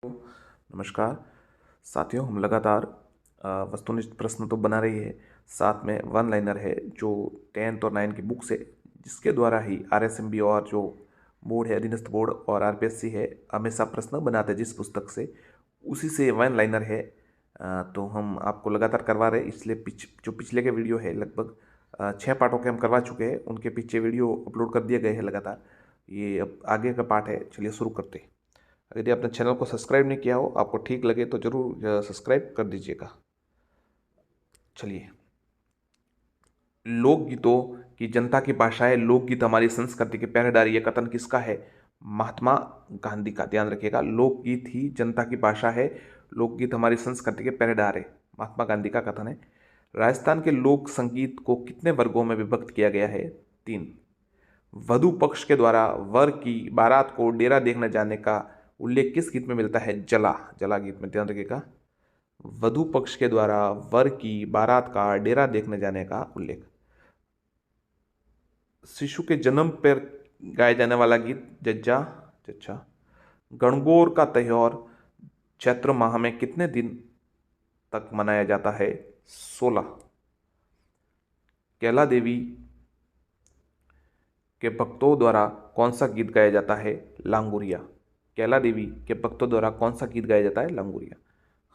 नमस्कार साथियों, हम लगातार वस्तुनिष्ठ प्रश्न तो बना रही है, साथ में वन लाइनर है जो 10th और 9 की बुक से, जिसके द्वारा ही आरएसएमबी और जो बोर्ड है, अधीनस्थ बोर्ड और आरपीएससी है, हमेशा प्रश्न बनाते हैं जिस पुस्तक से, उसी से वन लाइनर है। तो हम आपको लगातार करवा रहे हैं। इसलिए जो पिछले के वीडियो है, लगभग 6 पार्टों के हम करवा चुके हैं, उनके पीछे वीडियो अपलोड कर दिए गए हैं लगातार। ये अब आगे का पार्ट है, चलिए शुरू करते हैं। यदि आपने चैनल को सब्सक्राइब नहीं किया हो, आपको ठीक लगे तो जरूर सब्सक्राइब कर दीजिएगा। चलिए, लोकगीतों की जनता की भाषा है, लोकगीत हमारी संस्कृति के पहरेदार, ये कथन किसका है? महात्मा गांधी का। ध्यान रखिएगा, लोकगीत ही जनता की भाषा है, लोकगीत हमारी संस्कृति के पहरेदार है, महात्मा गांधी का कथन है। राजस्थान के लोक संगीत को कितने वर्गों में विभक्त किया गया है? 3। वधु पक्ष के द्वारा वर की बारात को डेरा देखने जाने का उल्लेख किस गीत में मिलता है? जला। जला गीत में। ध्यान रखिएगा, वधु पक्ष के द्वारा वर की बारात का डेरा देखने जाने का उल्लेख। शिशु के जन्म पर गाया जाने वाला गीत जज्जा जच्चा। गणगौर का त्योहार चैत्र माह में कितने दिन तक मनाया जाता है? 16। कैला देवी के भक्तों द्वारा कौन सा गीत गाया जाता है? लांगुरिया। कैला देवी के भक्तों द्वारा कौन सा गीत गाया जाता है? लांगुरिया।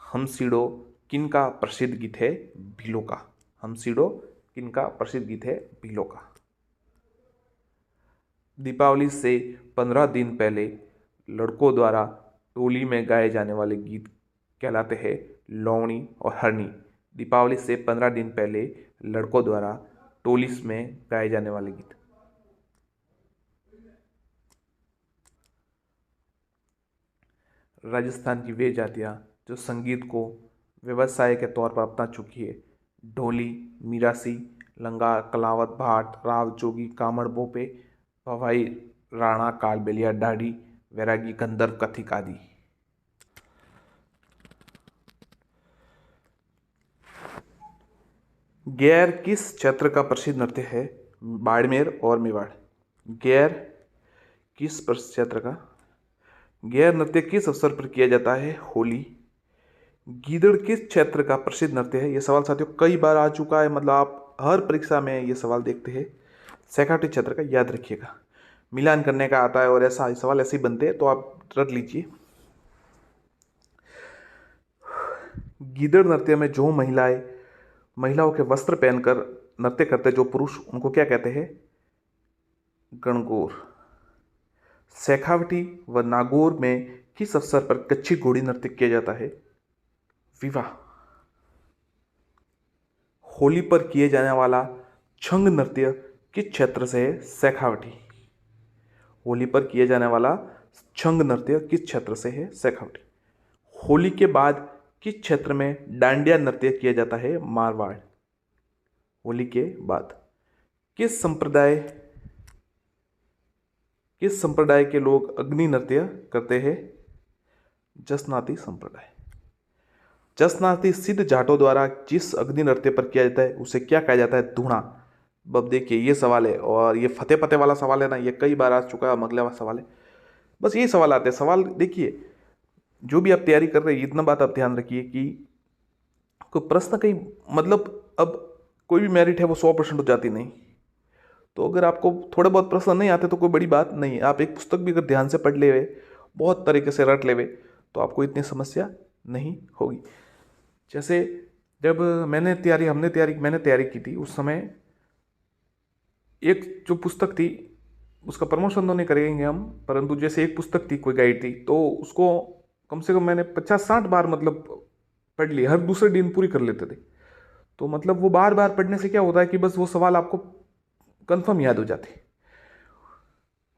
हमसीड़ो किन का प्रसिद्ध गीत है? भीलों का। हमसीड़ो किन का प्रसिद्ध गीत है? भीलों का। दीपावली से 15 दिन पहले लड़कों द्वारा टोली में गाए जाने वाले गीत कहलाते हैं लोवनी और हरनी। दीपावली से 15 दिन पहले लड़कों द्वारा टोली में गाए जाने वाले गीत। राजस्थान की वे जातियाँ जो संगीत को व्यवसाय के तौर पर अपना चुकी है: ढोली, मीरासी, लंगा, कलावत, भाट, राव, जोगी, कामड़, बोपे, भवाई, राणा, कालबेलिया, ढाडी, वैरागी, गंधर्व, कथिक आदि। गैर किस क्षेत्र का प्रसिद्ध नृत्य है? बाड़मेर और मेवाड़। गैर किस क्षेत्र का? गैर नृत्य किस अवसर पर किया जाता है? होली। गीदड़ किस क्षेत्र का प्रसिद्ध नृत्य है? यह सवाल साथियों कई बार आ चुका है, मतलब आप हर परीक्षा में ये सवाल देखते हैं। सैखाटी क्षेत्र का, याद रखिएगा, मिलान करने का आता है और ऐसा सवाल ऐसे ही बनते हैं, तो आप रट लीजिए। गीदड़ नृत्य में जो महिलाओं के वस्त्र पहनकर नृत्य करते जो पुरुष, उनको क्या कहते हैं? गणगौर। शेखावटी व नागौर में किस अवसर पर कच्ची घोड़ी नृत्य किया जाता है? विवाह। होली पर किए जाने वाला छंग नृत्य किस क्षेत्र से है? शेखावटी। होली पर किए जाने वाला छंग नृत्य किस क्षेत्र से है? शेखावटी। होली के बाद किस क्षेत्र में डांडिया नृत्य किया जाता है? मारवाड़। होली के बाद किस संप्रदाय के लोग अग्नि नृत्य करते हैं? जसनाती संप्रदाय। जसनाती सिद्ध जाटों द्वारा जिस अग्नि नृत्य पर किया जाता है उसे क्या कहा जाता है? धूणा। अब देखिए, ये सवाल है, और ये फतेह पते वाला सवाल है ना, ये कई बार आ चुका है, अगला सवाल है। बस यही सवाल आते हैं। सवाल देखिए, जो भी आप तैयारी कर रहे हैं, इतना बात आप ध्यान रखिए कि कोई प्रश्न कहीं, मतलब अब कोई भी मेरिट है वो 100% हो जाती नहीं। तो अगर आपको थोड़े बहुत प्रश्न नहीं आते तो कोई बड़ी बात नहीं है। आप एक पुस्तक भी अगर ध्यान से पढ़ लेवे, बहुत तरीके से रट लेवे, तो आपको इतनी समस्या नहीं होगी। जैसे जब मैंने तैयारी की थी, उस समय एक जो पुस्तक थी, उसका प्रमोशन तो नहीं करेंगे हम, परंतु जैसे एक पुस्तक थी, कोई गाइड थी, तो उसको कम से कम मैंने 50-60 बार मतलब पढ़ ली, हर दूसरे दिन पूरी कर लेते थे। तो मतलब वो बार बार पढ़ने से क्या होता है कि बस वो सवाल आपको कंफर्म याद हो जाते।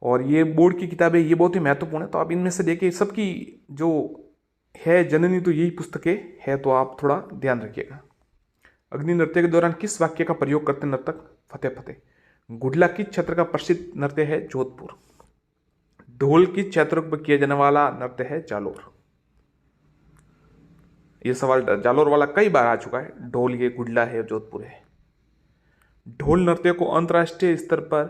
और ये बोर्ड की किताबें ये बहुत ही महत्वपूर्ण है, तो आप इनमें से देखिए, सबकी जो है जननी तो यही पुस्तकें है, तो आप थोड़ा ध्यान रखिएगा। अग्नि नृत्य के दौरान किस वाक्य का प्रयोग करते नर्तक? फतेह फतेह। गुडला किस क्षेत्र का प्रसिद्ध नृत्य है? जोधपुर। ढोल किस क्षेत्र पर किया जाने वाला नृत्य है? जालोर। ये सवाल जालोर वाला कई बार आ चुका है। ढोल ये गुडला है, जोधपुर है। ढोल नृत्य को अंतर्राष्ट्रीय स्तर पर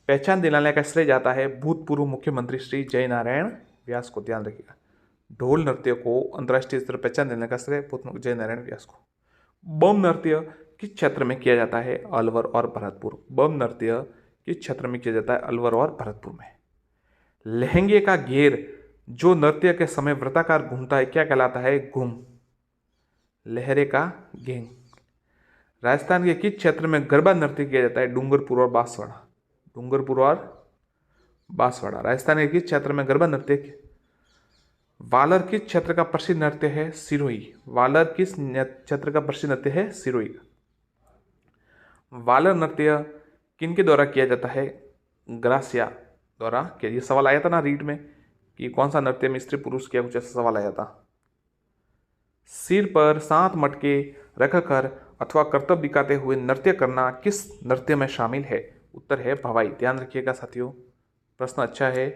पहचान दिलाने का श्रेय जाता है भूतपूर्व मुख्यमंत्री श्री जयनारायण व्यास को। ध्यान रखिएगा, ढोल नृत्य को अंतर्राष्ट्रीय स्तर पर पहचान देने का श्रेय जय नारायण व्यास को। बम नृत्य किस क्षेत्र में किया जाता है? अलवर और भरतपुर। बम नृत्य किस क्षेत्र में किया जाता है? अलवर और भरतपुर में। लहंगे का घेर जो नृत्य के समय वृत्ताकार घूमता है क्या कहलाता है? घूम। लहरे का घेंग। राजस्थान के किस क्षेत्र में गरबा नृत्य किया जाता है? डूंगरपुर और बांसवाड़ा। डूंगरपुर और बांसवाड़ा। राजस्थान के किस क्षेत्र में गरबा नृत्य? वालर किस क्षेत्र का प्रसिद्ध नृत्य है? सिरोही। वालर किस क्षेत्र का प्रसिद्ध नृत्य है? सिरोही का। वालर नृत्य किनके द्वारा किया जाता है? ग्रासिया द्वारा किया। ये सवाल आया था ना रीड में कि कौन सा नृत्य में स्त्री पुरुष किया, कुछ ऐसा सवाल आया था। सिर पर 7 मटके रखकर अथवा करतब दिखाते हुए नृत्य करना किस नृत्य में शामिल है? उत्तर है भवाई। ध्यान रखिएगा साथियों, प्रश्न अच्छा है।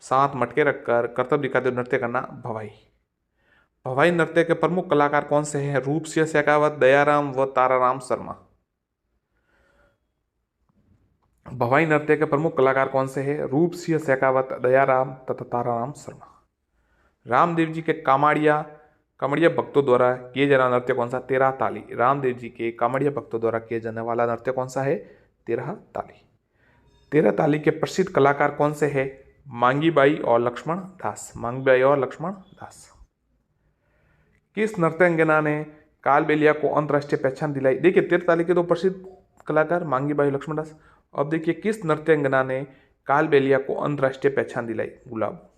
7 मटके रखकर करतब दिखाते हुए नृत्य करना भवाई। भवाई नृत्य के प्रमुख कलाकार कौन से हैं? रूपसिंह शेखावत, दयाराम व ताराराम शर्मा। भवाई नृत्य के प्रमुख कलाकार कौन से हैं? रूपसिंह शेखावत, दयाराम तथा ताराराम शर्मा। रामदेव जी के कामड़िया भक्तों द्वारा किए जाना नृत्य कौन सा? तेरह ताली। रामदेव जी के कामड़िया भक्तों द्वारा किए जाने वाला नृत्य कौन सा है? तेरह ताली। तेरह ताली के प्रसिद्ध कलाकार कौन से हैं? मांगीबाई और लक्ष्मण दास। मांगीबाई और लक्ष्मण दास। किस नृत्यांगना ने कालबेलिया को अंतर्राष्ट्रीय पहचान दिलाई? देखिए, तेरह ताली के दो प्रसिद्ध कलाकार मांगीबाई और लक्ष्मण दास। अब देखिए, किस नृत्यांगना ने कालबेलिया को अंतर्राष्ट्रीय पहचान दिलाई? गुलाब।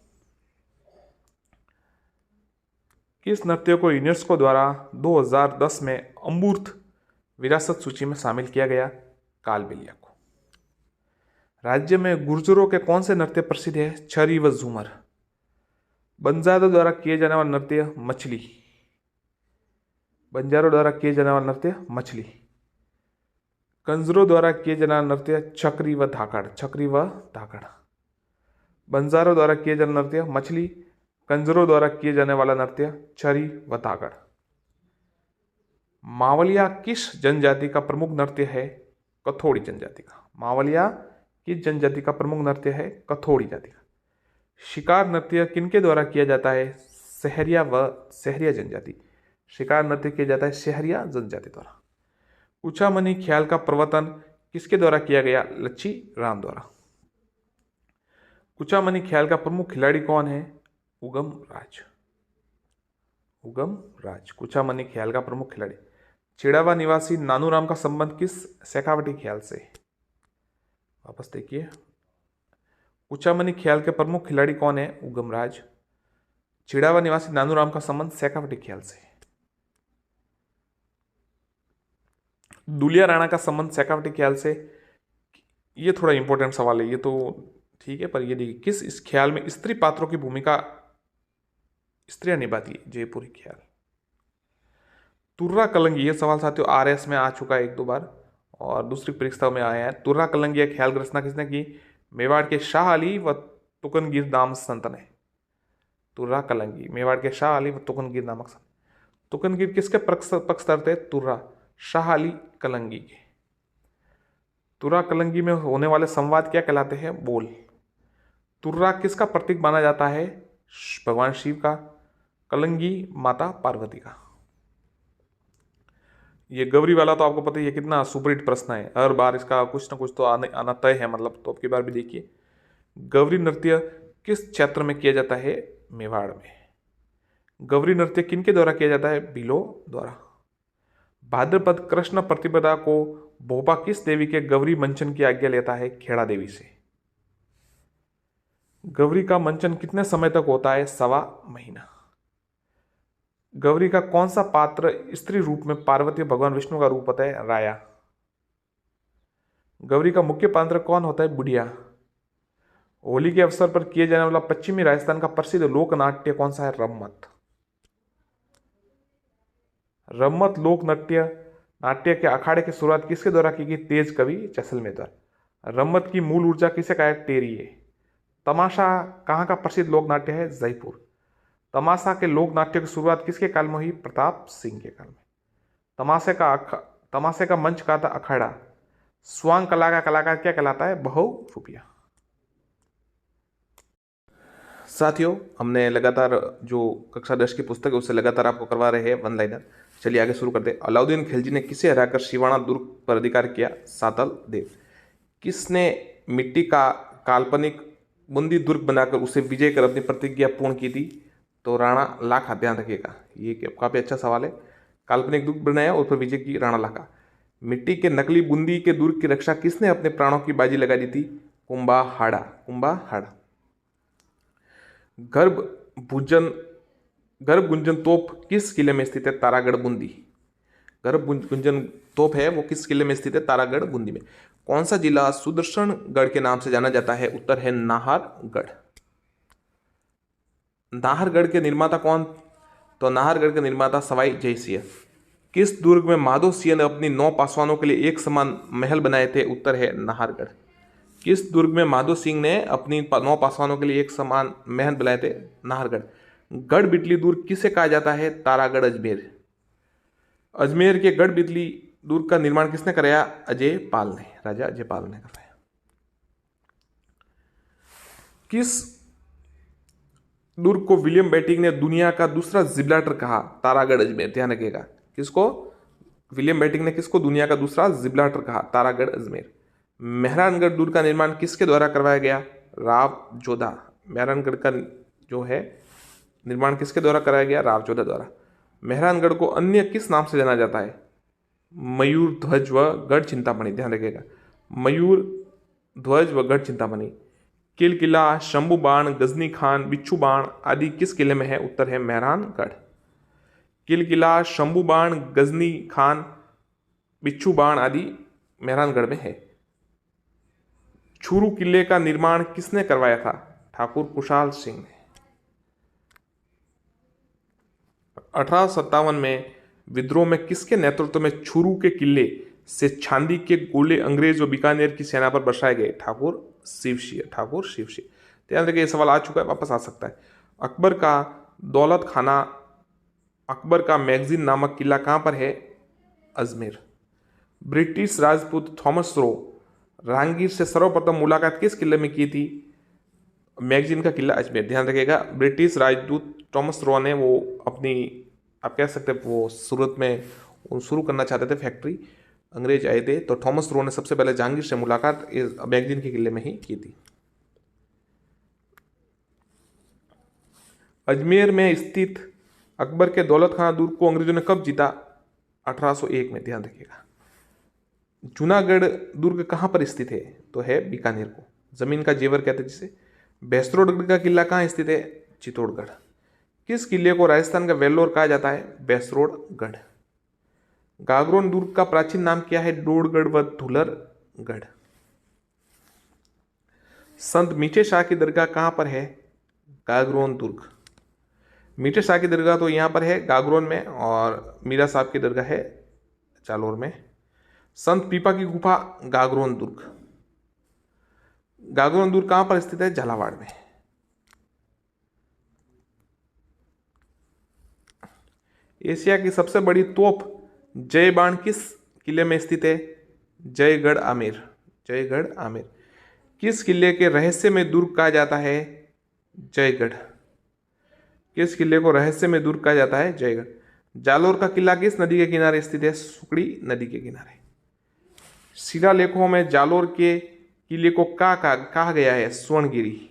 किस नृत्य को यूनेस्को द्वारा 2010 में अमूर्त विरासत सूची में शामिल किया गया? कालबेलिया को। राज्य में गुर्जरों के कौन से नृत्य प्रसिद्ध है? छरी व झूमर। बंजारों द्वारा किए जाने वाला नृत्य मछली। बंजारों द्वारा किए जाने वाला नृत्य मछली। कंजरों द्वारा किए जाने वाला नृत्य चक्री व धाकड़। चक्री व धाकड़। बंजारों द्वारा किए जाने नृत्य मछली। कंजरों द्वारा किए जाने वाला नृत्य छरी व धाकड़। मावलिया किस जनजाति का प्रमुख नृत्य है? कथोड़ी जनजाति का। मावलिया किस जनजाति का प्रमुख नृत्य है? कथोड़ी जाति का। शिकार नृत्य किनके द्वारा किया जाता है? सहरिया जनजाति। शिकार नृत्य किया जाता है सहरिया जनजाति द्वारा। कुचामनी ख्याल का प्रवर्तन किसके द्वारा किया गया? लच्छी राम द्वारा। कुचामनी ख्याल का प्रमुख खिलाड़ी कौन है? उगम राज। उगम राज कुचामनी ख्याल का प्रमुख खिलाड़ी। चिड़ावा निवासी नानूराम का संबंध किस शेखावटी ख्याल से? वापस देखिए, कुचामनी ख्याल के प्रमुख खिलाड़ी कौन है? उगम राज। चिड़ावा निवासी नानूराम का संबंध शेखावटी ख्याल से। दुलिया राणा का संबंध शेखावटी ख्याल से। ये थोड़ा इंपॉर्टेंट सवाल है, ये तो ठीक है, पर ये देखिए, किस इस ख्याल में स्त्री पात्रों की भूमिका स्त्रियां निभाती है? जयपुरी ख्याल। तुर्रा कलंगी, ये सवाल साथियों आरएस में आ चुका है 1-2 बार और दूसरी परीक्षा में आया है। तुर्रा कलंगी ख्याल की रचना किसने की? मेवाड़ के शाह अली व तुकनगीर नाम संत ने। तुर्रा कलंगी मेवाड़ के शाह अली व तुकनगीर नामक संत। तुकनगीर किसके पक्षधर थे? तुर्रा शाह अली कलंगी के। तुर्रा कलंगी में होने वाले संवाद क्या कहलाते हैं? बोल। तुर्रा किसका प्रतीक माना जाता है? भगवान शिव का। कलंगी माता पार्वती का। ये गौरी वाला तो आपको पता ही है, कितना सुपरहिट प्रश्न है, हर बार इसका कुछ ना कुछ तो आना तय है, मतलब तो अब की बार भी देखिए। गौरी नृत्य किस क्षेत्र में किया जाता है? मेवाड़ में। गौरी नृत्य किनके द्वारा किया जाता है? भीलों द्वारा। भाद्रपद कृष्ण प्रतिपदा को भोपा किस देवी के गौरी मंचन की आज्ञा लेता है? खेड़ा देवी से। गौरी का मंचन कितने समय तक होता है? 1.25 महीना। गौरी का कौन सा पात्र स्त्री रूप में पार्वती भगवान विष्णु का रूप होता है? राया। गौरी का मुख्य पात्र कौन होता है? बुढ़िया। होली के अवसर पर किए जाने वाला पश्चिमी राजस्थान का प्रसिद्ध लोक नाट्य कौन सा है? रम्मत। रम्मत लोक नाट्य के अखाड़े की शुरुआत किसके द्वारा की गई? तेज कवि जैसलमेर द्वारा। रम्मत की मूल ऊर्जा किसे कहा है? टेरिए। तमाशा कहाँ का प्रसिद्ध लोक नाट्य है? जयपुर। तमाशा के लोक नाट्य की शुरुआत किसके काल में हुई? प्रताप सिंह के काल में। तमाशे का मंच कहा था? अखाड़ा। स्वांग कला का कलाकार क्या कहलाता है? बहुरूपिया। साथियों, हमने लगातार जो कक्षा 10 की पुस्तक है उससे लगातार आपको करवा रहे हैं वन लाइनर। चलिए आगे शुरू करते हैं। अलाउद्दीन खिलजी ने किसे हराकर शिवाना दुर्ग पर अधिकार किया? सातल देव। किसने मिट्टी का काल्पनिक बूंदी दुर्ग बनाकर उसे विजय कर अपनी प्रतिज्ञा पूर्ण की थी? तो राणा लाखा। ध्यान रखिएगा, ये काफी अच्छा सवाल है। काल्पनिक दुर्ग बनाया और फिर विजय की राणा लाखा। मिट्टी के नकली बूंदी के दुर्ग की रक्षा किसने अपने प्राणों की बाजी लगा दी थी? कुंभाहाड़ा। कुंभाहाड़ा। गर्भ भुजन गर्भ गुंजन तोप किस किले में स्थित है? तारागढ़ बूंदी। गर्भ गुंजन तोप है वो किस किले में स्थित है? तारागढ़ बूंदी में। कौन सा जिला सुदर्शनगढ़ के नाम से जाना जाता है? उत्तर है नाहरगढ़। नाहरगढ़ के निर्माता कौन? तो नाहरगढ़ के निर्माता सवाई जयसिंह। किस दुर्ग में माधो सिंह ने अपनी 9 पासवानों के लिए एक समान महल बनाए थे? उत्तर है नाहरगढ़। किस दुर्ग में माधो सिंह ने अपनी 9 पासवानों के लिए एक समान महल बनाए थे? नाहरगढ़। गढ़ बिटली दुर्ग किसे कहा जाता है? तारागढ़ अजमेर। अजमेर के गढ़ बिटली दुर्ग का निर्माण किसने कराया? अजय पाल ने। राजा अजय पाल ने कराया। किस दुर्ग को विलियम बेंटिक ने दुनिया का दूसरा जिब्राल्टर कहा? तारागढ़ अजमेर। ध्यान रखिएगा, किसको? विलियम बेंटिक ने किसको दुनिया का दूसरा जिब्राल्टर कहा? तारागढ़ अजमेर। मेहरानगढ़ दुर्ग का निर्माण किसके द्वारा करवाया गया? राव जोधा। मेहरानगढ़ का जो है निर्माण किसके द्वारा कराया गया? राव जोधा द्वारा। मेहरानगढ़ को अन्य किस नाम से जाना जाता है? मयूर ध्वज व गढ़ चिंतामणि। ध्यान रखिएगा, मयूर ध्वज व गढ़ चिंतामणि। किल किला, शंभू बाण, गजनी खान, बिच्छू बाण आदि किस किले में है? उत्तर है मेहरानगढ़। किल किला, शंभू बाण, गजनी खान, बिच्छू बाण आदि मेहरानगढ़ में है। छुरू किले का निर्माण किसने करवाया था? ठाकुर कुशाल सिंह ने। 1857 में विद्रोह में किसके नेतृत्व में छुरू के किले से चांदी के गोले अंग्रेज व बीकानेर की सेना पर बरसाए गए? ठाकुर शिवसिंह। ठाकुर शिवसिंह। ध्यान रखिए, ये सवाल आ चुका है, वापस आ सकता है। अकबर का दौलत खाना, अकबर का मैगजीन नामक किला कहाँ पर है? Ajmer. British Rajput Thomas Roe राहगीर से सर्वप्रथम मुलाकात किस किले में की थी? मैगजीन का किला अजमेर। ध्यान रखिएगा, ब्रिटिश राजदूत थॉमस रो ने वो अपनी, आप कह सकते हैं, वो सूरत में शुरू करना चाहते थे फैक्ट्री, अंग्रेज आए थे, तो थॉमस रो ने सबसे पहले जहांगीर से मुलाकात इस मैगजीन के किले में ही की थी। अजमेर में स्थित अकबर के दौलत खाना दुर्ग को अंग्रेजों ने कब जीता? 1801 में। ध्यान रखिएगा। जूनागढ़ दुर्ग कहाँ पर स्थित है? तो है बीकानेर को जमीन का जेवर कहते हैं जिसे। बैसरोडगढ़ का किला कहाँ स्थित है? चित्तौड़गढ़। किस किले को राजस्थान का वेल्लोर कहा जाता है? बैसरोडगढ़। गागरोन दुर्ग का प्राचीन नाम क्या है? डोडगढ़ व धुलरगढ़। संत मीठे शाह की दरगाह कहाँ पर है? गागरोन दुर्ग। मीठे शाह की दरगाह तो यहाँ पर है गागरोन में, और मीरा साहब की दरगाह है जालोर में। संत पीपा की गुफा गागरोन दुर्ग। गागरोन दुर्ग कहां पर स्थित है? झालावाड़ में। एशिया की सबसे बड़ी तोप जय बाण किस किले में स्थित है? जयगढ़ आमेर। जयगढ़ आमेर। किस किले के रहस्यमय दुर्ग कहा जाता है? जयगढ़। किस किले को रहस्यमय दुर्ग कहा जाता है? जयगढ़। जालोर का किला किस नदी के किनारे स्थित है? सुकड़ी नदी के किनारे। शिलालेखों में जालोर के किले को कहा गया है? स्वर्णगिरी।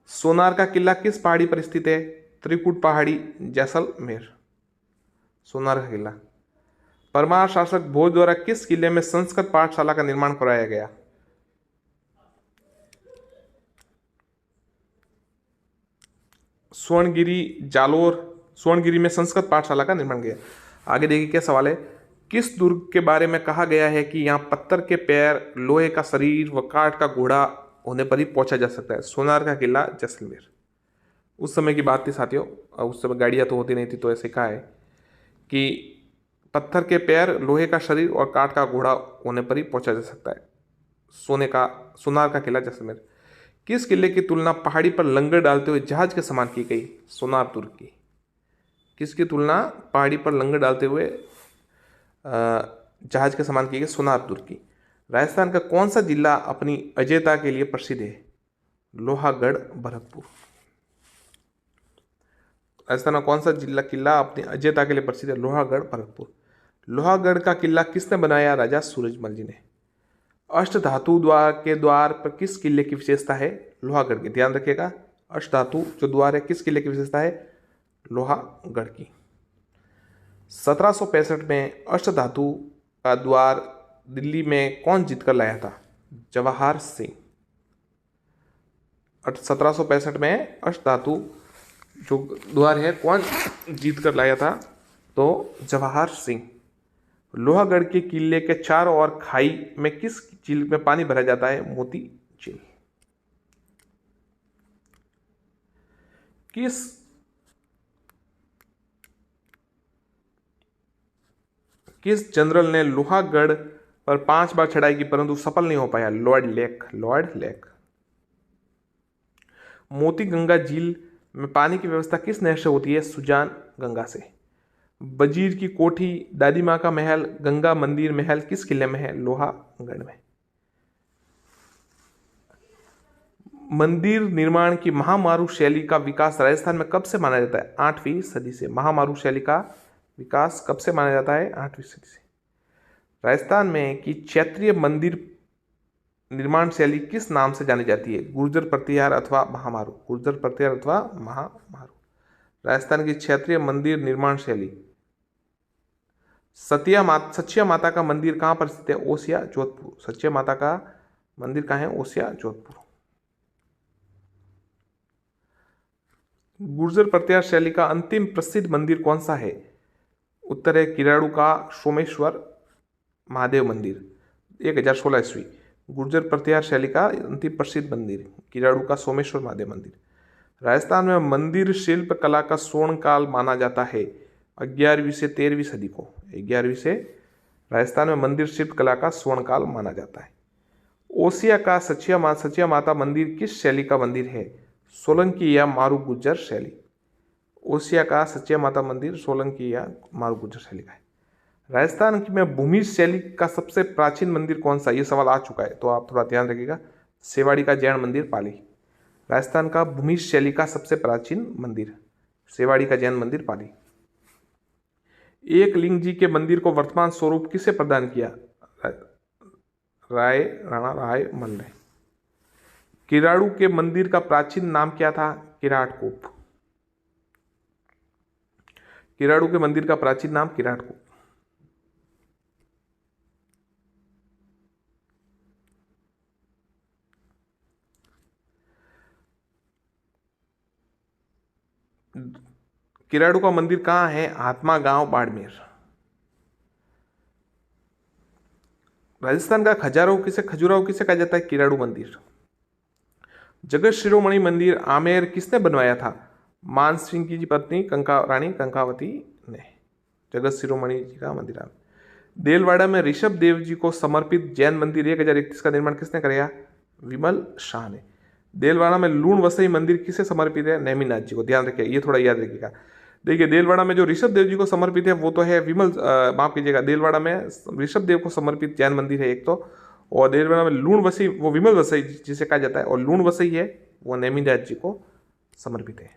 सोनार का किला किस पहाड़ी पर स्थित है? त्रिकुट पहाड़ी, जैसलमेर। सोनार का किला। परमार शासक भोज द्वारा किस किले में संस्कृत पाठशाला का निर्माण कराया गया? स्वर्णगिरी, जालोर। स्वर्णगिरी में संस्कृत पाठशाला का निर्माण किया। आगे देखिए क्या सवाल है। किस दुर्ग के बारे में कहा गया है कि यहाँ पत्थर के पैर, लोहे का शरीर व काठ का घोड़ा होने पर ही पहुंचा जा सकता है? सोनार का किला, जैसलमेर। उस समय की बात थी साथियों, उस समय गाड़ियाँ तो होती नहीं थी, तो ऐसे कहा है कि पत्थर के पैर, लोहे का शरीर और काठ का घोड़ा होने पर ही पहुंचा जा सकता है। सोनार का किला, जैसलमेर। किस किले की तुलना पहाड़ी पर लंगर डालते हुए जहाज के समान की गई? सोनार दुर्ग की। किसकी तुलना पहाड़ी पर लंगर डालते हुए जहाज के समान की गई? सोनार दुर्ग की। राजस्थान का कौन सा जिला अपनी अजयता के लिए प्रसिद्ध है? लोहागढ़, भरतपुर। राजस्थान का कौन सा जिला किला अपनी अजयता के लिए प्रसिद्ध है? लोहागढ़ भरतपुर। लोहागढ़ का किला किसने बनाया? राजा सूरजमल जी ने। अष्ट धातु द्वार के द्वार पर किस किले की विशेषता है? लोहागढ़ की। ध्यान रखिएगा, अष्ट धातु जो द्वार है किस किले की विशेषता है? लोहागढ़ की। 1765 में अष्ट धातु का द्वार दिल्ली में कौन जीतकर लाया था? जवाहर सिंह। 1765 में अष्ट धातु जो द्वार है कौन जीत कर लाया था? तो जवाहर सिंह। लोहागढ़ के किले के चारों ओर खाई में किस झील में पानी भरा जाता है? मोती झील। किस जनरल ने लोहागढ़ पर 5 बार चढ़ाई की परंतु सफल नहीं हो पाया? Lord lake. Lord lake. मोती गंगा झील में पानी की व्यवस्था किस नहर से होती है? सुजान गंगा से। वजीर की कोठी, दादी माँ का महल, गंगा मंदिर महल किस किले में है? लोहागढ़ में। मंदिर निर्माण की महामारू शैली का विकास राजस्थान में कब से माना जाता है? 8वीं सदी से। महामारू शैली का विकास कब से माना जाता है? 8वीं सदी से। राजस्थान में की क्षेत्रीय मंदिर निर्माण शैली किस नाम से जानी जाती है? गुर्जर प्रतिहार अथवा महामारू। गुर्जर प्रतिहार अथवा महामारू। राजस्थान की क्षेत्रीय मंदिर निर्माण शैली। सचिया माता का मंदिर कहाँ पर स्थित है? ओसिया, जोधपुर। सचिया माता का मंदिर कहाँ है? ओसिया, जोधपुर। गुर्जर प्रतिहार शैली का अंतिम प्रसिद्ध मंदिर कौन सा है? उत्तर है किराड़ू का सोमेश्वर महादेव मंदिर, 1016 ईस्वी। गुर्जर प्रतिहार शैली का अंतिम प्रसिद्ध मंदिर किराड़ू का सोमेश्वर महादेव मंदिर। राजस्थान में मंदिर शिल्प कला का स्वर्ण काल माना जाता है 11वीं से 13वीं सदी को। 11वीं से राजस्थान में मंदिर शिल्प कला का स्वर्ण काल माना जाता है। ओसिया का सचिया माता मंदिर किस शैली का मंदिर है? सोलंकी या मारू गुर्जर शैली। ओसिया का सचिया माता मंदिर सोलंकी या मारू गुर्जर शैली का है। राजस्थान में भूमि शैली का सबसे प्राचीन मंदिर कौन सा? ये सवाल आ चुका है तो आप थोड़ा ध्यान रखिएगा। सेवाड़ी का जैन मंदिर, पाली। राजस्थान का भूमि शैली का सबसे प्राचीन मंदिर सेवाड़ी का जैन मंदिर, पाली। एक लिंग जी के मंदिर को वर्तमान स्वरूप किसे प्रदान किया? राणा राय मल ने। किराड़ू के मंदिर का प्राचीन नाम क्या था? किराटकूप। किराड़ू के मंदिर का प्राचीन नाम किराटकूप। किराड़ू का मंदिर कहाँ है? आत्मा गांव, बाड़मेर। राजस्थान का खजुराहो किसे कहा जाता है? किराड़ू मंदिर। जगत शिरोमणि मंदिर आमेर किसने बनवाया था? मान सिंह की पत्नी रानी कंकावती ने। जगत शिरोमणि जी का मंदिर आमेर। देलवाड़ा में ऋषभ देव जी को समर्पित जैन मंदिर 1031 का निर्माण किसने कराया? विमल शाह ने। देलवाड़ा में लूण वसई मंदिर किसे समर्पित है? नेमिनाथ जी को। ध्यान रखिए, ये थोड़ा याद रखिएगा। देखिए, देलवाड़ा में जो ऋषभ देव जी को समर्पित है वो तो है माफ कीजिएगा, देलवाड़ा में ऋषभ देव को समर्पित जैन मंदिर है एक तो, और देलवाड़ा में लूण वसई वो विमल वसई जिसे कहा जाता है, और लूण वसई है वो नेमिनाथ जी को समर्पित है।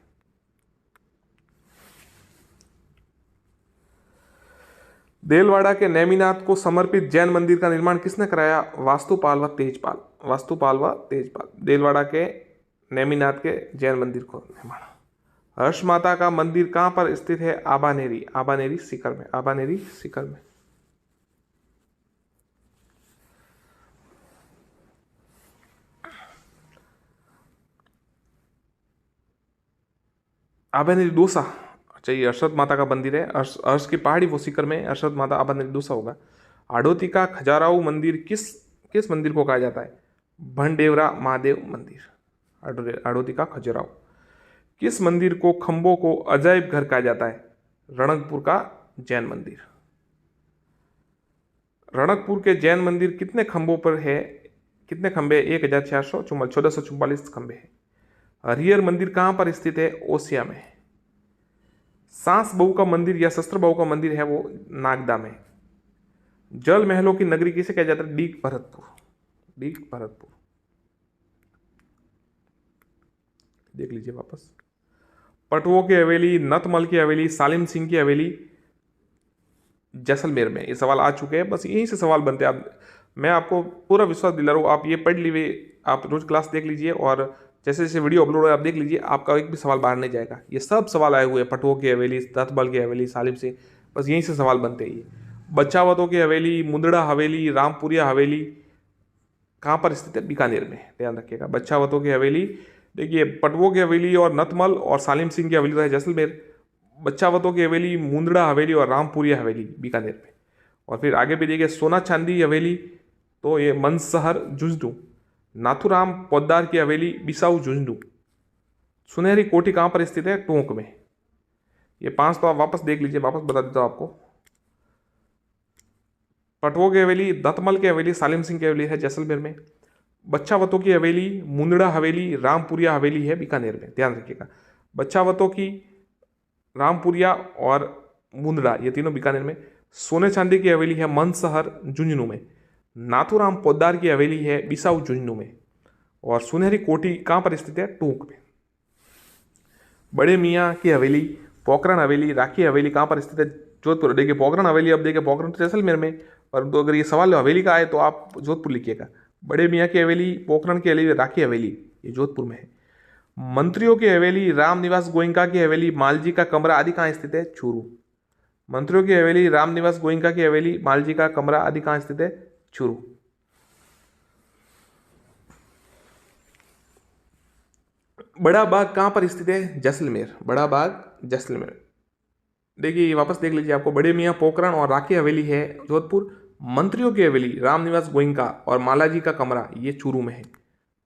देलवाड़ा के नेमिनाथ को समर्पित जैन मंदिर का निर्माण किसने कराया? वास्तुपाल व तेजपाल। वास्तुपाल व तेजपाल। देलवाड़ा के नेमिनाथ के जैन मंदिर को निर्माण। हर्ष माता का मंदिर कहाँ पर स्थित है? आबानेरी। आबानेरी सीकर में। आबानेरी सीकर में। आबानेरी दोसा। अच्छा, ये अरशद माता का मंदिर है। अर्श की पहाड़ी वो सीकर में, अरशद माता आबानेरी दोसा होगा। आड़ोती का खजुराहो मंदिर किस मंदिर को कहा जाता है? भंडेवरा महादेव मंदिर। आड़ोती का खजुराहो। किस मंदिर को खंभों को अजायब घर कहा जाता है? रणकपुर का जैन मंदिर। रणकपुर के जैन मंदिर कितने खंभों पर है? कितने खंभे? 1444 खंभे हैं। हरिहर मंदिर कहाँ पर स्थित है? ओसिया में। सांस बहू का मंदिर या शस्त्र बहू का मंदिर है वो नागदा में। जल महलों की नगरी किसे कहा जाता है? डीग भरतपुर। डीग भरतपुर। देख लीजिए वापस। पटवों की हवेली, नतमल की हवेली, सालिम सिंह की हवेली जैसलमेर में। ये सवाल आ चुके हैं, बस यहीं से सवाल बनते हैं। आप, मैं आपको पूरा विश्वास दिला रहा हूँ, आप ये पढ़ लीजिए, आप रोज क्लास देख लीजिए और जैसे जैसे वीडियो अपलोड हो आप देख लीजिए, आपका एक भी सवाल बाहर नहीं जाएगा। ये सब सवाल आए हुए हैं, पटवों की हवेली, नतमल की हवेली, सालिम सिंह, बस यहीं से सवाल बनते हैं। ये बच्चावतों की हवेली, मुंदड़ा हवेली, रामपुरिया हवेली कहाँ पर स्थित है? बीकानेर में, ध्यान रखिएगा। बच्चावतों की हवेली, देखिए पटवों की हवेली और नतमल और सालिम सिंह की हवेली तो है जैसलमेर। बच्चावतों की हवेली, मुंदड़ा हवेली और रामपुरिया हवेली बीकानेर में। और फिर आगे भी देखिए सोना चांदी हवेली, तो ये मनसहर झुंझुनू। नाथूराम पोद्दार की हवेली, बिसाऊ झुंझुनू। सुनहरी कोठी कहाँ पर स्थित है? टोंक में। ये 5 तो आप वापस देख लीजिए, वापस बता देता हूँ आपको। पटवों की हवेली, दतमल की हवेली, सालिम सिंह की हवेली है जैसलमेर में। बच्चावतों की हवेली, मुंदड़ा हवेली, रामपुरिया हवेली है बीकानेर में, ध्यान रखिएगा। बच्चावतों की, रामपुरिया और मुंदड़ा, ये तीनों बीकानेर में। सोने चांदी की हवेली है मनसहर झुंझुनू में। नाथूराम पोद्दार की हवेली है बिसाऊ झुंझुनू में। और सुनहरी कोठी कहाँ पर स्थित है? टोंक में। बड़े मियाँ की हवेली, पोखरण हवेली, राखी हवेली कहाँ पर स्थित है? जोधपुर। देखिए पोखरण हवेली, अब देखिए पोखरण तो जैसलमेर में, परंतु अगर ये सवाल हवेली का आए तो आप जोधपुर लिखिएगा। बड़े मियाँ की हवेली, पोखरण की हवेली, राखी हवेली, ये जोधपुर में है। मंत्रियों की हवेली, रामनिवास गोयनका की हवेली, मालजी का कमरा आदि कहाँ स्थित है? चूरू। मंत्रियों की हवेली, रामनिवास गोयनका की हवेली, मालजी का कमरा आदि कहाँ स्थित है? चूरू। बड़ा बाग कहाँ पर स्थित है? जैसलमेर। बड़ा बाग जैसलमेर। देखिए वापस देख लीजिए, आपको बड़े मियाँ, पोखरण और राखी हवेली है जोधपुर। मंत्रियों की हवेली, रामनिवास गोयनका और मालाजी का कमरा, ये चूरू में है।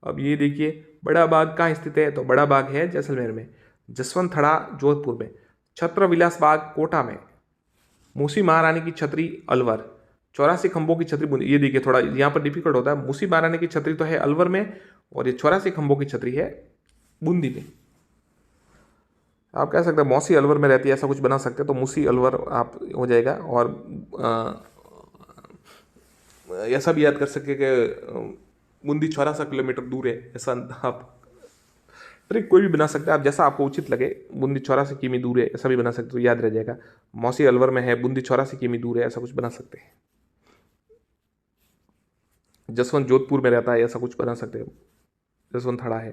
अब ये देखिए बड़ा बाग कहाँ स्थित है? तो बड़ा बाग है जैसलमेर में। जसवंत थड़ा जोधपुर में। छत्र विलास बाग कोटा में। मूसी महारानी की छतरी अलवर। 84 खंभों की छतरी बूंदी। ये देखिए थोड़ा यहाँ पर डिफिकल्ट होता है, मूसी महारानी की छतरी तो है अलवर में, और ये 84 खंभों की छतरी है बूंदी में। आप कह सकते हैं मौसी अलवर में रहती है, ऐसा कुछ बना सकते हैं, तो मूसी अलवर आप हो जाएगा। और ऐसा भी याद कर सकते कि बूंदी 84 किलोमीटर दूर है, ऐसा आप ट्रिक कोई भी बना सकते हैं, आप जैसा आपको उचित लगे। बूंदी 84 किमी दूर है, ऐसा भी बना सकते, तो याद रह जाएगा। मौसी अलवर में है, बूंदी 84 किमी दूर है, ऐसा कुछ बना सकते हैं। जसवंत जोधपुर में रहता है, ऐसा कुछ बना सकते हैं। जसवंत थड़ा है,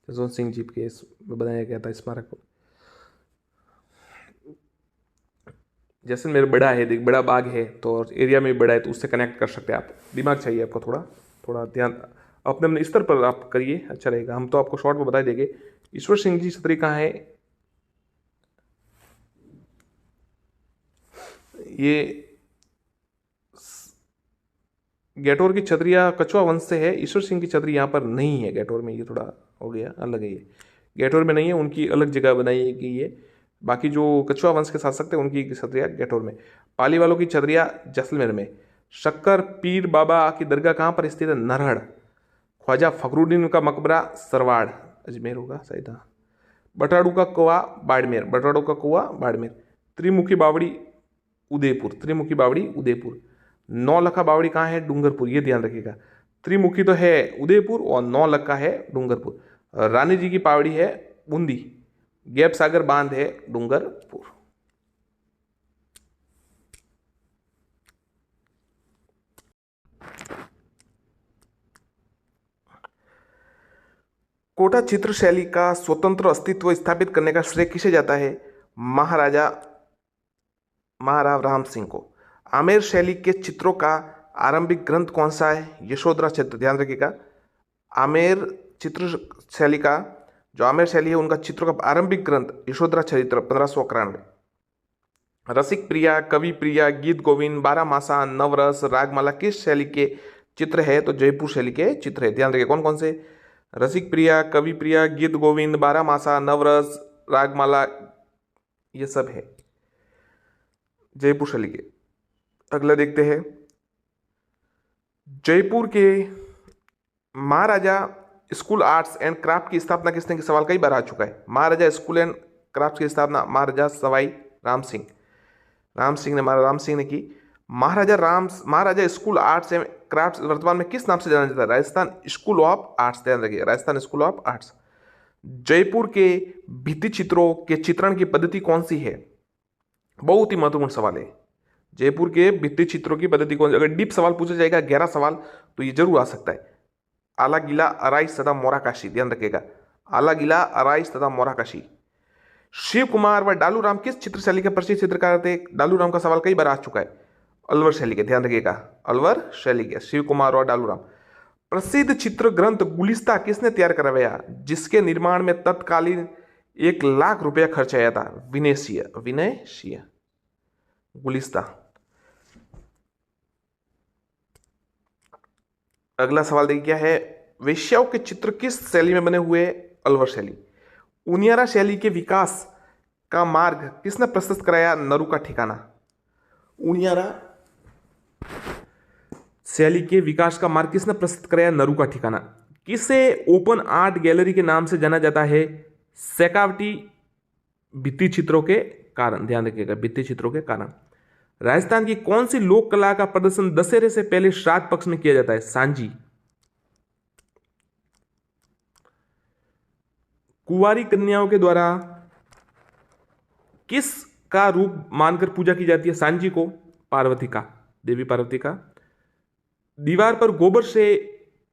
जसवंत सिंह जी के बनाया गया था स्मारक। जैसलमेर बड़ा है, देख बड़ा बाग है तो एरिया में भी बड़ा है, तो उससे कनेक्ट कर सकते हैं आप। दिमाग चाहिए आपको, थोड़ा थोड़ा ध्यान अपने अपने स्तर पर आप करिए, अच्छा रहेगा। हम तो आपको शॉर्ट में बता देंगे। ईश्वर सिंह जी छतरी कहाँ है? ये गैटोर की छतरिया कछुआ वंश से है। ईश्वर सिंह की छतरी यहाँ पर नहीं है गैटोर में, ये थोड़ा हो गया, अलग है ये। गैटोर में नहीं है, उनकी अलग जगह बनाई गई है। बाकी जो कछुआ वंश के शासक थे उनकी छतरिया गैटोर में। पाली वालों की छतरिया जैसलमेर में। शक्कर पीर बाबा की दरगाह कहाँ पर स्थित है? नरहड़। ख्वाजा फखरुद्दीन का मकबरा सरवाड़, अजमेर होगा शायद, हाँ। बटाड़ू का कुआ बाड़मेर। बटाड़ू का कुआ बाड़मेर। त्रिमुखी बावड़ी उदयपुर। त्रिमुखी बावड़ी उदयपुर। नौलखा बावड़ी कहाँ है? डूंगरपुर, ये ध्यान रखिएगा। त्रिमुखी तो है उदयपुर और नौलखा है डूंगरपुर। रानी जी की पावड़ी है बूंदी। गैप सागर बांध है डूंगरपुर। कोटा चित्र शैली का स्वतंत्र अस्तित्व स्थापित करने का श्रेय किसे जाता है? महाराव राम सिंह को। आमेर शैली के चित्रों का आरंभिक ग्रंथ कौन सा है? यशोधरा चित्र, ध्यान रखिएगा। आमेर चित्र शैली का, जो आमेर शैली है उनका चित्रों का आरंभिक ग्रंथ यशोधरा चरित्र 1591। रसिक प्रिया, कवि प्रिया, गीत गोविंद, बारहमासा, नवरस, रागमाला किस शैली के चित्र है? तो जयपुर शैली के चित्र है, ध्यान रखिए। कौन कौन से? रसिक प्रिया, कवि प्रिया, गीत गोविंद, बारहमासा, नवरस, रागमाला, ये सब है जयपुर शैली के। अगला देखते हैं। जयपुर के महाराजा स्कूल आर्ट्स एंड क्राफ्ट की स्थापना किसने की? सवाल कई बार आ चुका है। महाराजा स्कूल एंड क्राफ्ट की स्थापना महाराजा सवाई राम सिंह ने की। महाराजा स्कूल आर्ट्स एंड क्राफ्ट वर्तमान में किस नाम से जाना जाता है? राजस्थान स्कूल ऑफ आर्ट्स, ध्यान रखिए, Rajasthan school of arts. Jaipur के भित्ति चित्रों के चित्रण की पद्धति कौन सी है? बहुत ही महत्वपूर्ण सवाल है। जयपुर के भित्ति चित्रों की पद्धति कौन सी? अगर डीप सवाल पूछा जाएगा, गहरा सवाल, तो ये जरूर आ सकता है। आलागिला, अराइस तथा मोराकाशी, ध्यान रखिएगा। आलागिला, अराइस तथा मोराकाशी। शिव कुमार व डालू राम किस चित्र शैली के प्रसिद्ध चित्रकार थे? डालू राम का सवाल कई बार आ चुका है। अलवर शैली के, ध्यान रखिएगा, अलवर शैली के शिव कुमार और डालू राम। प्रसिद्ध चित्र ग्रंथ गुलिस्ता किसने तैयार करवाया, जिसके निर्माण में तत्कालीन 1,00,000 रुपया खर्च आया था? विनय सिंह। गुलिस्ता। अगला सवाल देखिए क्या है, वेश्याओं के चित्र किस शैली में बने हुए? अलवर शैली। उनियारा शैली के विकास का मार्ग किसने प्रशस्त कराया? नरू का ठिकाना। उनियारा शैली के विकास का मार्ग किसने प्रशस्त कराया? नरू का ठिकाना। किसे ओपन आर्ट गैलरी के नाम से जाना जाता है? शेखावटी भित्ति चित्रों के कारण, ध्यान रखिएगा, भित्ति चित्रों के कारण। राजस्थान की कौन सी लोक कला का प्रदर्शन दशहरे से पहले श्राद्ध पक्ष में किया जाता है? सांझी। कुंवारी कन्याओं के द्वारा किस का रूप मानकर पूजा की जाती है? सांझी को। पार्वती का, देवी पार्वती का। दीवार पर गोबर से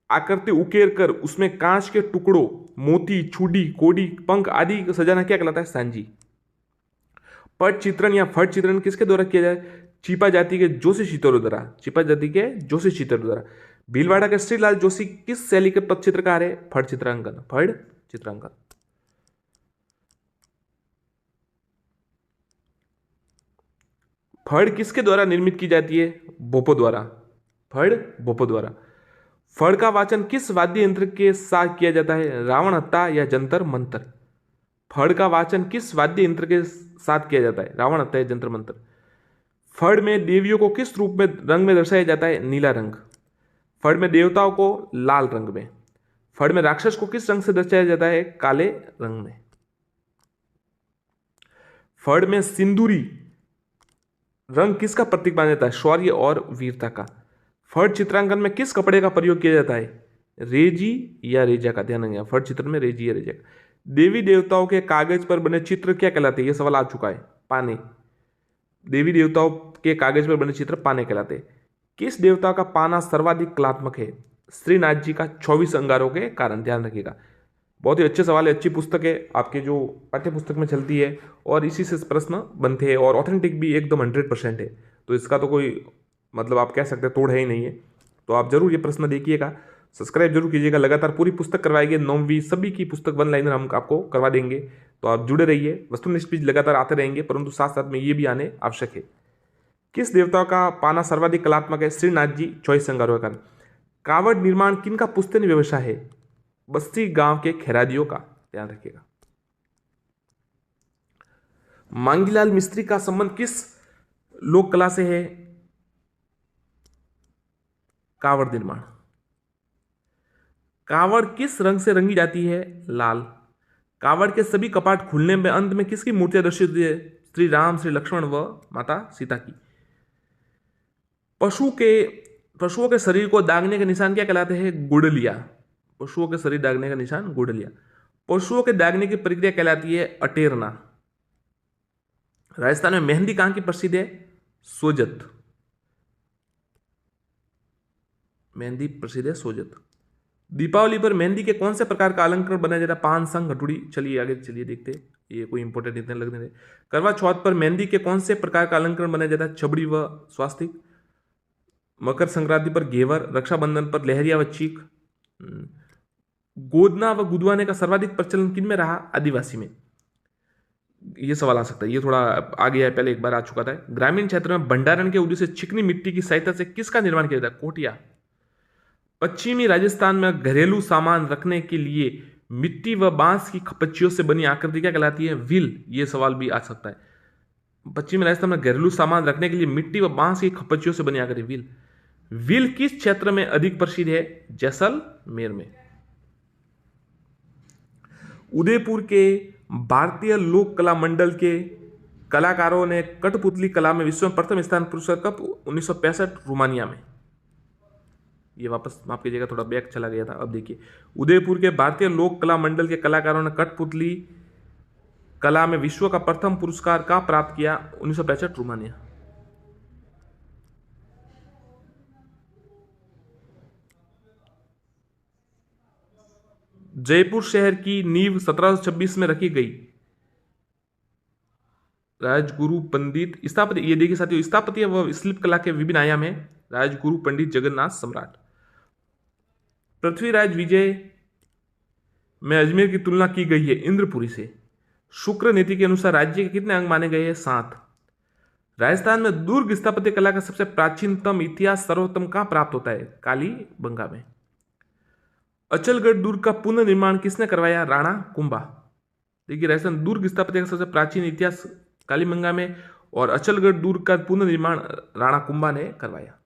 आकृति उकेर कर उसमें कांच के टुकड़ों, मोती, चूड़ी, कोडी, पंख आदि सजाना क्या कहलाता है? सांझी। पट चित्रण या फट चित्रण किसके द्वारा किया जाए? चिपा जाति के जोशी चित्रों द्वारा। चिपा जाति के जोशी चित्रों द्वारा। भीलवाड़ा के श्रीलाल जोशी किस शैली के पट चित्रकार है? फट चित्रांकन। फट चित्रांकन। फड़ किसके द्वारा निर्मित की जाती है? भोपो द्वारा। फड़ भोपो द्वारा। फड़ का वाचन किस वाद्य यंत्र के साथ किया जाता है? रावण हत्था या जंतर मंतर। फड़ का वाचन किस वाद्य यंत्र के साथ किया जाता है? रावण हत्था या जंतर मंतर। फड़ में देवियों को किस रूप में, रंग में दर्शाया जाता है? नीला रंग। फड़ में देवताओं को लाल रंग में। फड़ में राक्षस को किस रंग से दर्शाया जाता है? काले रंग में। फड़ में सिंदूरी रंग किसका प्रतीक माना जाता है? शौर्य और वीरता का। फड़ चित्रांकन में किस कपड़े का प्रयोग किया जाता है? रेजी या रेजा का, ध्यान रखिएगा, फड़ चित्र में रेजी या रेजा का। देवी देवताओं के कागज पर बने चित्र क्या कहलाते हैं? यह सवाल आ चुका है। पाने। देवी देवताओं के कागज पर बने चित्र पाने कहलाते हैं। किस देवता का पाना सर्वाधिक कलात्मक है? श्रीनाथ जी का 24 अंगारों के कारण, ध्यान रखिएगा। बहुत ही अच्छे सवाल है, अच्छी पुस्तक है, आपके जो पाठ्य पुस्तक में चलती है और इसी से प्रश्न बनते हैं और ऑथेंटिक भी एकदम 100% है, तो इसका तो कोई मतलब आप कह सकते हैं तोड़ है ही नहीं है। तो आप जरूर ये प्रश्न देखिएगा, सब्सक्राइब जरूर कीजिएगा। लगातार पूरी पुस्तक करवाएंगे, 9वीं सभी की पुस्तक 1 लाइनर हम आपको करवा देंगे, तो आप जुड़े रहिए। वस्तुनिष्ठ भी लगातार आते रहेंगे, परंतु साथ साथ में ये भी आने आवश्यक है। किस देवता का पाना सर्वाधिक कलात्मक है? श्रीनाथ जी 24 अंगारों का। कावड़ निर्माण किनका पुश्तैनी व्यवसाय है? बस्ती गांव के खैरादियों का, ध्यान रखिएगा। मांगीलाल मिस्त्री का संबंध किस लोक कला से है? कावड़ निर्माण। कावड़ किस रंग से रंगी जाती है? लाल। कावड़ के सभी कपाट खुलने में अंत में किसकी मूर्तियां दर्शित होती है? श्री राम, श्री लक्ष्मण व माता सीता की। पशुओं के शरीर को दागने के निशान क्या कहलाते हैं? गुड़लिया। पशुओं के शरीर दागने का निशान गुड़लिया। पशुओं के दागने की प्रक्रिया कहलाती है अटेरना। राजस्थान में मेहंदी कहां की प्रसिद्ध है? सोजत। मेहंदी प्रसिद्ध है सोजत। दीपावली पर मेहंदी के कौन से प्रकार का अलंकरण बनाया जाता है? पान, संग, हथौड़ी। चलिए आगे चलिए देखते हैं, ये कोई इंपॉर्टेंट इतने लगने रहे। करवा चौथ पर मेहंदी के कौन से प्रकार का अलंकरण बनाया जाता है? छबड़ी व स्वास्तिक। मकर संक्रांति पर घेवर। रक्षाबंधन पर लहरिया व चीख। गोदना व गुदवाने का सर्वाधिक प्रचलन किन में रहा? आदिवासी में। ये सवाल आ सकता है, ये थोड़ा आगे है, पहले एक बार आ चुका था। ग्रामीण क्षेत्र में भंडारण के उद्देश्य से चिकनी मिट्टी की सहायता से किसका निर्माण किया जाता है? कोटिया। पश्चिमी राजस्थान में घरेलू सामान रखने के लिए मिट्टी व बांस की खपच्चियों से बनी आकृति क्या कहलाती है? व्हील। ये सवाल भी आ सकता है। पश्चिमी राजस्थान में घरेलू सामान रखने के लिए मिट्टी व बांस की खपच्चियों से बनी आकृति व्हील। व्हील किस क्षेत्र में अधिक प्रसिद्ध है? जैसलमेर में। उदयपुर के भारतीय लोक कला मंडल के कलाकारों ने कठपुतली कला में विश्व में प्रथम स्थान पुरस्कार कब? 1965 रोमानिया में। ये वापस माफ कीजिएगा, थोड़ा बैक चला गया था। अब देखिए, उदयपुर के भारतीय लोक कला मंडल के कलाकारों ने कठपुतली कला में विश्व का प्रथम पुरस्कार का प्राप्त किया? 1965 रोमानिया। जयपुर शहर की नींव 1726 में रखी गई? राजगुरु पंडित स्थापत्य, ये देखिए साथियों, स्थापत्य व शिल्प कला के विभिन्न आयाम है। राजगुरु पंडित जगन्नाथ सम्राट। पृथ्वीराज विजय में अजमेर की तुलना की गई है इंद्रपुरी से। शुक्र नीति के अनुसार राज्य के कितने अंग माने गए हैं? 7। राजस्थान में दुर्ग स्थापत्य कला का सबसे प्राचीनतम इतिहास सर्वोत्तम कहां प्राप्त होता है? कालीबंगा में। अचलगढ़ दुर्ग का पुनर्निर्माण किसने करवाया? राणा कुंभा। देखिए, राजस्थान दुर्ग स्थापत्य का सबसे प्राचीन इतिहास कालीबंगा में, और अचलगढ़ दुर्ग का पुनर्निर्माण राणा कुंभा ने करवाया।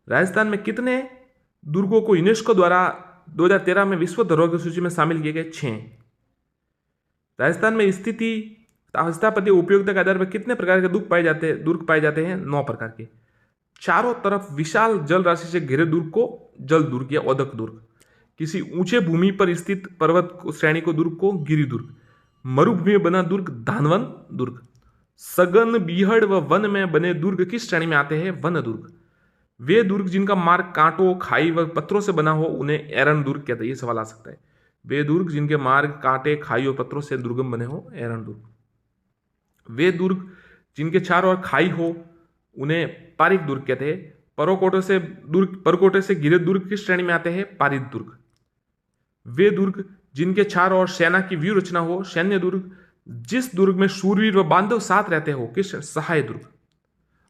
राजस्थान में कितने दुर्गों को यूनेस्को द्वारा 2013 में विश्व धरोहर की सूची में शामिल किए गए? 6। राजस्थान में स्थिति स्थापत्य उपयोगिता के आधार पर कितने प्रकार के दुर्ग पाए जाते हैं? 9 प्रकार के। चारों तरफ विशाल जल राशि से घिरे दुर्ग को जल दुर्ग या ओदक दुर्ग। किसी ऊंचे भूमि पर स्थित पर्वत श्रेणी को दुर्ग को गिरि दुर्ग। मरुभूमि में बना दुर्ग धानवन दुर्ग। सघन बीहड़ व वन में बने दुर्ग किस श्रेणी में आते हैं? वन दुर्ग। वे दुर्ग जिनका मार्ग कांटों, खाई व पत्थरों से बना हो उन्हें एरन दुर्ग कहते हैं। ये सवाल आ सकता है। वे दुर्ग जिनके मार्ग कांटे, खाई और पत्थरों से दुर्गम बने हो, एरन दुर्ग। वे दुर्ग जिनके चारों ओर खाई हो उन्हें पारिक दुर्ग कहते हैं। परकोटे से घिरे दुर्ग किस श्रेणी में आते हैं? पारित दुर्ग। वे दुर्ग जिनके चारों ओर सेना की व्यू रचना हो, सैन्य दुर्ग। जिस दुर्ग में शूरवीर व बांधव साथ रहते हो, किस सहाय दुर्ग।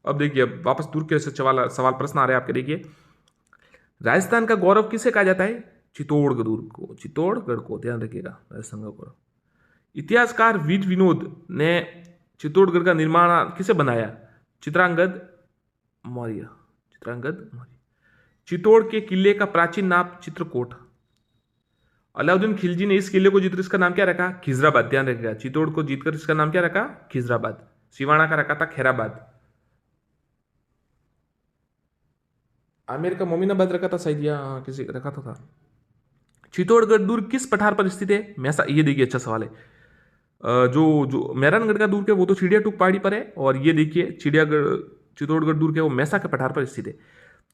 अब देखिए, अब वापस दुर्ग के सवाल प्रश्न आ रहे हैं आपके। देखिए, राजस्थान का गौरव किसे कहा जाता है? चित्तौड़गढ़ दुर्ग को, चित्तौड़गढ़ को, ध्यान रखिएगा, राजस्थान का गौरव। इतिहासकार वीर विनोद ने चित्तौड़गढ़ का निर्माण किसे बनाया? चित्रांगद मौर्य। चित्रांगद मौर्य। चित्तौड़ के किले का प्राचीन नाम चित्रकोट। अलाउद्दीन खिलजी ने इस किले को जीतकर इसका नाम क्या रखा? खिजराबाद। ध्यान रखिएगा, चित्तौड़ को जीतकर इसका नाम क्या रखा? खिजराबाद। सिवाना का रखा था खैराबाद। आमेर का मोमिनाबाद रखा था शायद, या किसी रखा तो था। चित्तौड़गढ़ दुर्ग किस पठार पर स्थित है? मैसा। ये देखिए, अच्छा सवाल है। जो मेहरानगढ़ का दुर्ग है वो तो चिड़ियाटूक पहाड़ी पर है, और ये देखिए चित्तौड़गढ़ दुर्ग है वो मैसा के पठार पर स्थित है।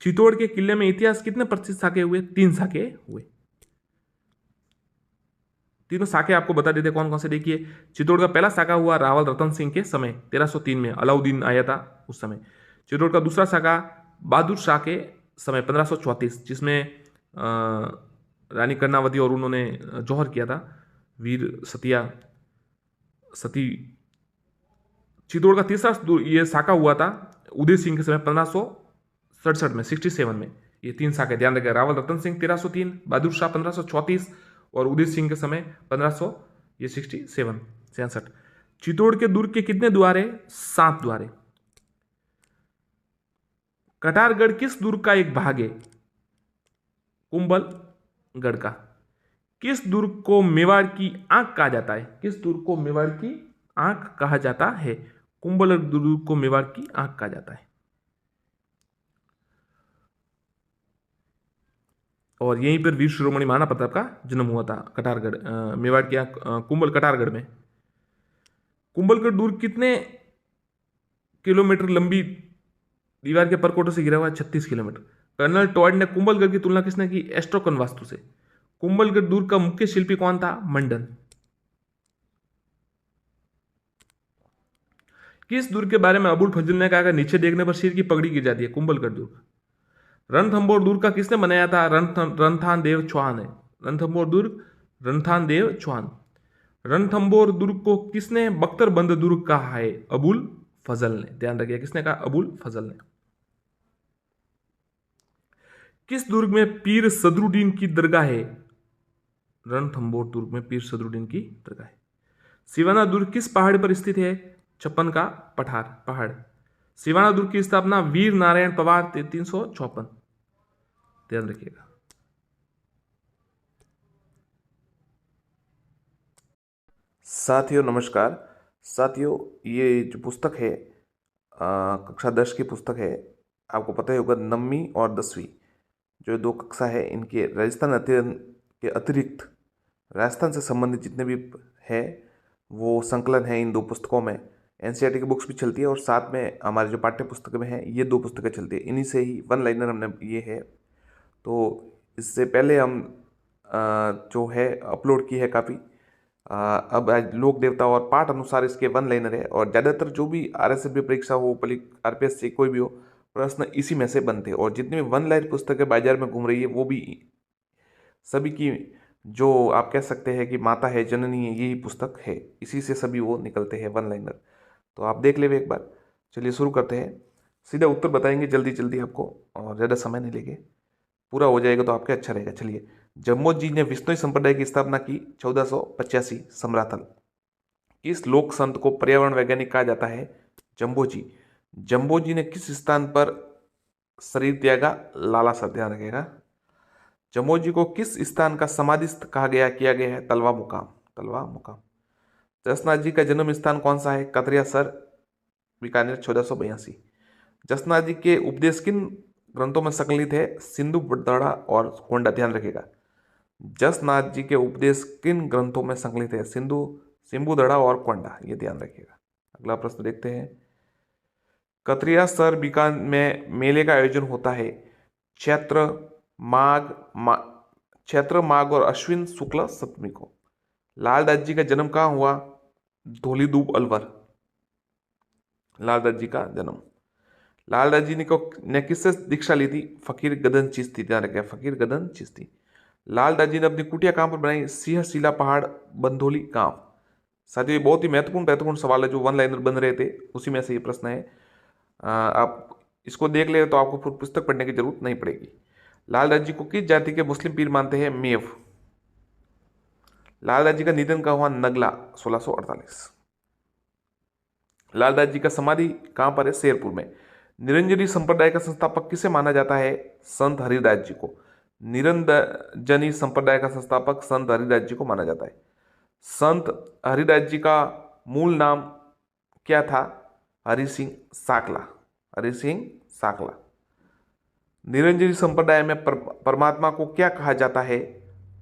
चित्तौड़ के किले में इतिहास कितने प्रतिशत साके हुए? 3 साके हुए। तीनों साके आपको बता देते कौन कौन से। देखिए, चित्तौड़ का पहला साका हुआ रावल रतन सिंह के समय 1303 में, अलाउद्दीन आया था उस समय। चित्तौड़ का दूसरा साका बहादुर शाह के समय 1534, जिसमें रानी कर्णावती और उन्होंने जौहर किया था, वीर सती। चित्तौड़ का तीसरा ये साका हुआ था उदय सिंह के समय 1567 में, 67 में। ये 3 साके ध्यान रखें। रावल रतन सिंह 1303, बहादुर शाह 1534 और उदय सिंह के समय 67। चित्तौड़ के दुर्ग के कितने द्वार है? 7 द्वार है। कटारगढ़ किस दुर्ग का एक भाग है? कुंभलगढ़ का। किस दुर्ग को मेवाड़ की आंख कहा जाता है? किस दुर्ग को मेवाड़ की आंख कहा जाता है? कुंभलगढ़ दुर्ग को मेवाड़ की आंख कहा जाता है। और यहीं पर वीर शिरोमणि महाराणा प्रताप का जन्म हुआ था, कटारगढ़, मेवाड़ की आंख, कटारगढ़ में। कुंभलगढ़ दुर्ग कितने किलोमीटर लंबी दीवार के परकोटों से घिरा हुआ है? 36 किलोमीटर। कर्नल टॉड ने कुंभलगढ़ की तुलना किसने की? एस्ट्रोकन वास्तु से। कुंभलगढ़ दुर्ग का मुख्य शिल्पी कौन था? मंडन। किस दुर्ग के बारे में अबुल फजल ने कहा कि नीचे देखने पर सिर की पगड़ी गिर जाती है? कुंभलगढ़ दुर्ग। रणथंभौर दुर्ग का किसने बनाया था? रणथान देव चौहान है। रणथंभौर दुर्ग रणथान देव चौहान। रणथंभौर दुर्ग को किसने बख्तरबंद दुर्ग कहा है? अबुल फजल ने। ध्यान रखिए, किसने कहा? अबुल फजल ने। किस दुर्ग में पीर सदरुद्दीन की दरगाह है? रणथंभौर दुर्ग में पीर सदरुद्दीन की दरगाह है। सिवाना दुर्ग किस पहाड़ पर स्थित है? छप्पन का पहाड़। सिवाना दुर्ग की स्थापना वीर नारायण पवार 354। ध्यान रखिएगा। साथियों नमस्कार। साथियों, ये जो पुस्तक है कक्षा 10 की पुस्तक है आपको पता ही होगा 9वीं और 10वीं जो 2 कक्षा है, इनके राजस्थान अध्ययन के अतिरिक्त राजस्थान से संबंधित जितने भी है वो संकलन है इन 2 पुस्तकों में। एनसीईआरटी की बुक्स भी चलती है और साथ में हमारे जो पाठ्य पुस्तक में है ये 2 पुस्तकें चलती है। इन्हीं से ही वन लाइनर हमने ये है। तो इससे पहले हम जो है अपलोड की है काफ़ी। अब आज लोक देवता और पाठ अनुसार इसके वन लाइनर है और ज़्यादातर जो भी आरएसएफ परीक्षा हो, आरपीएस से कोई भी हो, प्रश्न इसी में से बनते हैं। और जितनी भी वन लाइन पुस्तकें बाजार में घूम रही है वो भी सभी की जो आप कह सकते हैं कि माता है, जननी है, यही पुस्तक है, इसी से सभी वो निकलते हैं वन लाइनर। तो आप देख ले एक बार। चलिए शुरू करते हैं। सीधा उत्तर बताएंगे जल्दी जल्दी आपको और ज़्यादा समय नहीं लेंगे, पूरा हो जाएगा तो आपके अच्छा रहेगा। चलिए, जम्मोजी जी ने विष्णु संप्रदाय की स्थापना की 1485 समराथल। किस लोक संत को पर्यावरण वैज्ञानिक कहा जाता है? जम्बोजी। जम्बोजी ने किस स्थान पर शरीर त्यागा? लाला सर, ध्यान रखेगा। जम्बोजी को किस स्थान का समाधिस्थ कहा गया किया गया है? तलवा मुकाम, तलवा मुकाम। जसनाथ जी का जन्म स्थान कौन सा है? कतरिया सर, बीकानेर, 1482। जसनाथ जी के उपदेश किन ग्रंथों में संकलित है? सिंधु दड़ा और कोंडा, ध्यान रखेगा। जसनाथ जी के उपदेश किन ग्रंथों में संकलित है? सिंधु दड़ा और कोंडा, ये ध्यान रखिएगा। अगला प्रश्न देखते हैं। कतरिया सर बीकान में मेले का आयोजन होता है चैत्र माघ और अश्विन शुक्ल सप्तमी को। लालदास जी का जन्म कहाँ हुआ? धौलीधूप अलवर, लालदास जी का जन्म। लालदास जी ने किससे दीक्षा ली थी? फकीर गदन चिश्ती, ध्यान रखें, फकीर गदन चिश्ती। लालदास जी ने अपनी कुटिया कहाँ पर बनाई? सिंहशिला पहाड़, बंधोली गांव। साथियों, ये बहुत ही महत्वपूर्ण सवाल है जो वन लाइनर बन रहे थे, उसी में से ये प्रश्न है। आप इसको देख ले तो आपको फिर पुस्तक पढ़ने की जरूरत नहीं पड़ेगी। लालदास जी को किस जाति के मुस्लिम पीर मानते हैं? मेव। लालदास जी का निधन कहाँ हुआ? नगला, 1648। लालदास जी का समाधि कहाँ पर है? शेरपुर में। निरंजनी संप्रदाय का संस्थापक किसे माना जाता है? संत हरिदास जी को। निरंजनी संप्रदाय का संस्थापक संत हरिदास जी को माना जाता है। संत हरिदास जी का मूल नाम क्या था? हरि सिंह साकला, हरि सिंह साकला। निरंजनी संप्रदाय में परमात्मा को क्या कहा जाता है?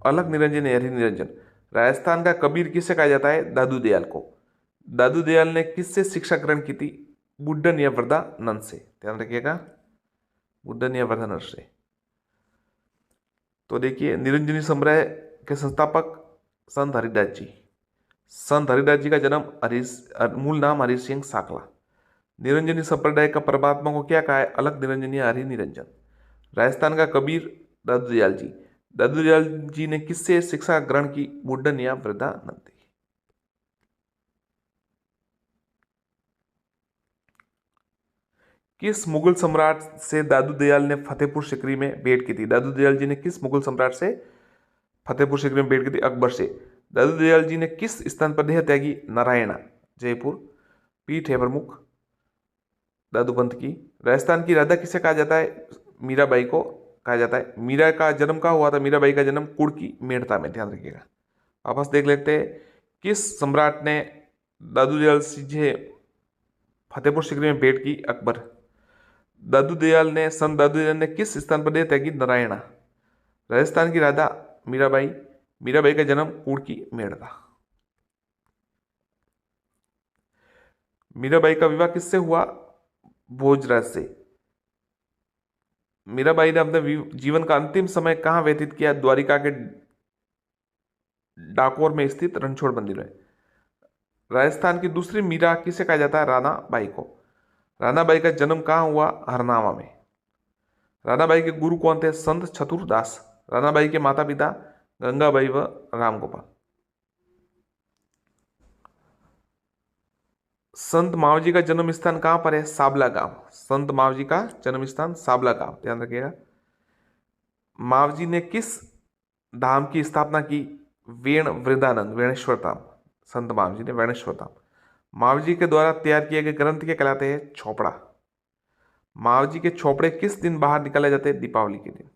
अलग निरंजन, हरि निरंजन। राजस्थान का कबीर किसे कहा जाता है? दादू दयाल को। दादू दयाल ने किससे शिक्षा ग्रहण की थी? बुड्ढन या वृद्धानंद से, ध्यान रखिएगा, बुड्ढन या वृद्धानंद से। तो देखिए, निरंजनी संप्रदाय के संस्थापक संत हरिदास जी। संत हरिदास जी का जन्म, मूल नाम हरि सिंह साकला। निरंजनी संप्रदाय का परमात्मा को क्या कहा है? अलग निरंजन या हरि निरंजन। राजस्थान का कबीर दादू दयाल जी। दादू दयाल जी ने किससे शिक्षा ग्रहण की? बुड्ढन या वृद्धानंद। किस मुगल सम्राट से दादू दयाल ने फतेहपुर सिकरी में भेंट की थी? दादू दयाल जी ने किस मुगल सम्राट से फतेहपुर सिकरी में भेंट की थी? अकबर से। दादू दयाल जी ने किस स्थान पर देह त्यागी? नारायणा, जयपुर। पीठ है प्रमुख दादू पंथ की। राजस्थान की राधा किसे कहा जाता है? मीराबाई को कहा जाता है। मीरा का जन्म कहाँ हुआ था? मीराबाई का जन्म कुड़की मेड़ता में, ध्यान रखिएगा। वापस देख लेते हैं। किस सम्राट ने दादू दयाल से फतेहपुर सिकरी में भेंट की? अकबर। संत दादू दयाल ने किस स्थान पर देह त्यागी? नारायणा। राजस्थान की राधा मीराबाई, मीराबाई का जन्म कुड़की मेड़ता। मीराबाई का विवाह किससे हुआ? भोजराज से। मीराबाई ने अपने जीवन का अंतिम समय कहाँ व्यतीत किया? द्वारिका के डाकोर में स्थित रणछोड़ मंदिर में। राजस्थान की दूसरी मीरा किसे कहा जाता है? राणा बाई को। राणा बाई का जन्म कहाँ हुआ? हरनावा में। राणा बाई के गुरु कौन थे? संत चतुरदास। राणा बाई के माता पिता गंगाबाई व रामगोपाल। संत मावजी का जन्म स्थान कहाँ पर है? साबला गांव। संत मावजी का जन्म स्थान साबला गांव, ध्यान रखिएगा। मावजी ने किस धाम की स्थापना की? वृंदानंद, वेणेश्वर धाम। संत मावजी ने वेणेश्वर धाम। मावजी के द्वारा तैयार किए गए ग्रंथ के कहलाते हैं? छोपड़ा। मावजी के छोपड़े किस दिन बाहर निकाले जाते हैं? दीपावली के दिन।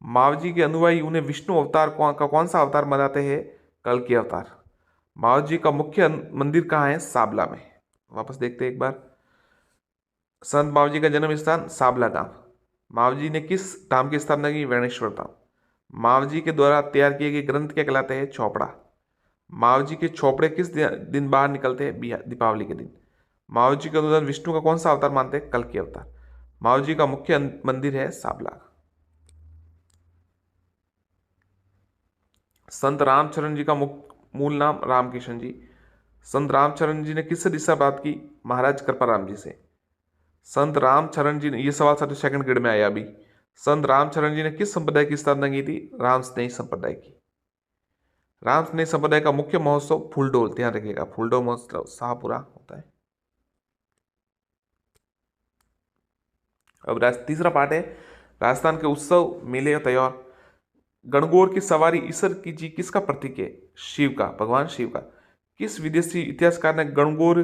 मावजी के अनुयायी उन्हें विष्णु अवतार का कौन सा अवतार मनाते हैं? कल की अवतार। मावजी का मुख्य मंदिर कहाँ है? साबला में। वापस देखते हैं एक बार। संत मावजी का जन्म स्थान साबला गांव। मावजी ने किस धाम की स्थापना की? वेणेश्वर धाम। मावजी के द्वारा तैयार किए गए ग्रंथ क्या कहलाते हैं? चौपड़ा। मावजी के चौपड़े किस दिन बाहर निकलते हैं? दीपावली के दिन। मावजी के अनुसार विष्णु का कौन सा अवतार मानते हैं? कल की अवतार। मावजी का मुख्य मंदिर है साबला। संत रामचरण जी का मूल नाम? रामकिशन जी। संत रामचरण जी ने किससे दीक्षा प्राप्त की? महाराज कृपाराम जी से। संत रामचरण जी ने, ये सवाल सर सेकंड ग्रेड में आया अभी, संत रामचरण जी ने किस संप्रदाय की स्थापना की थी? राम स्नेही संप्रदाय की। राम स्नेही संप्रदाय का मुख्य महोत्सव फूलडोल, ध्यान रखिएगा, फूलडोल महोत्सव शाहपुरा होता है। अब तीसरा पार्ट है राजस्थान के उत्सव, मेले और त्योहार। गणगौर की सवारी ईश्वर की जी किसका प्रतीक है? शिव का, भगवान शिव का। किस विदेशी इतिहासकार ने गणगौर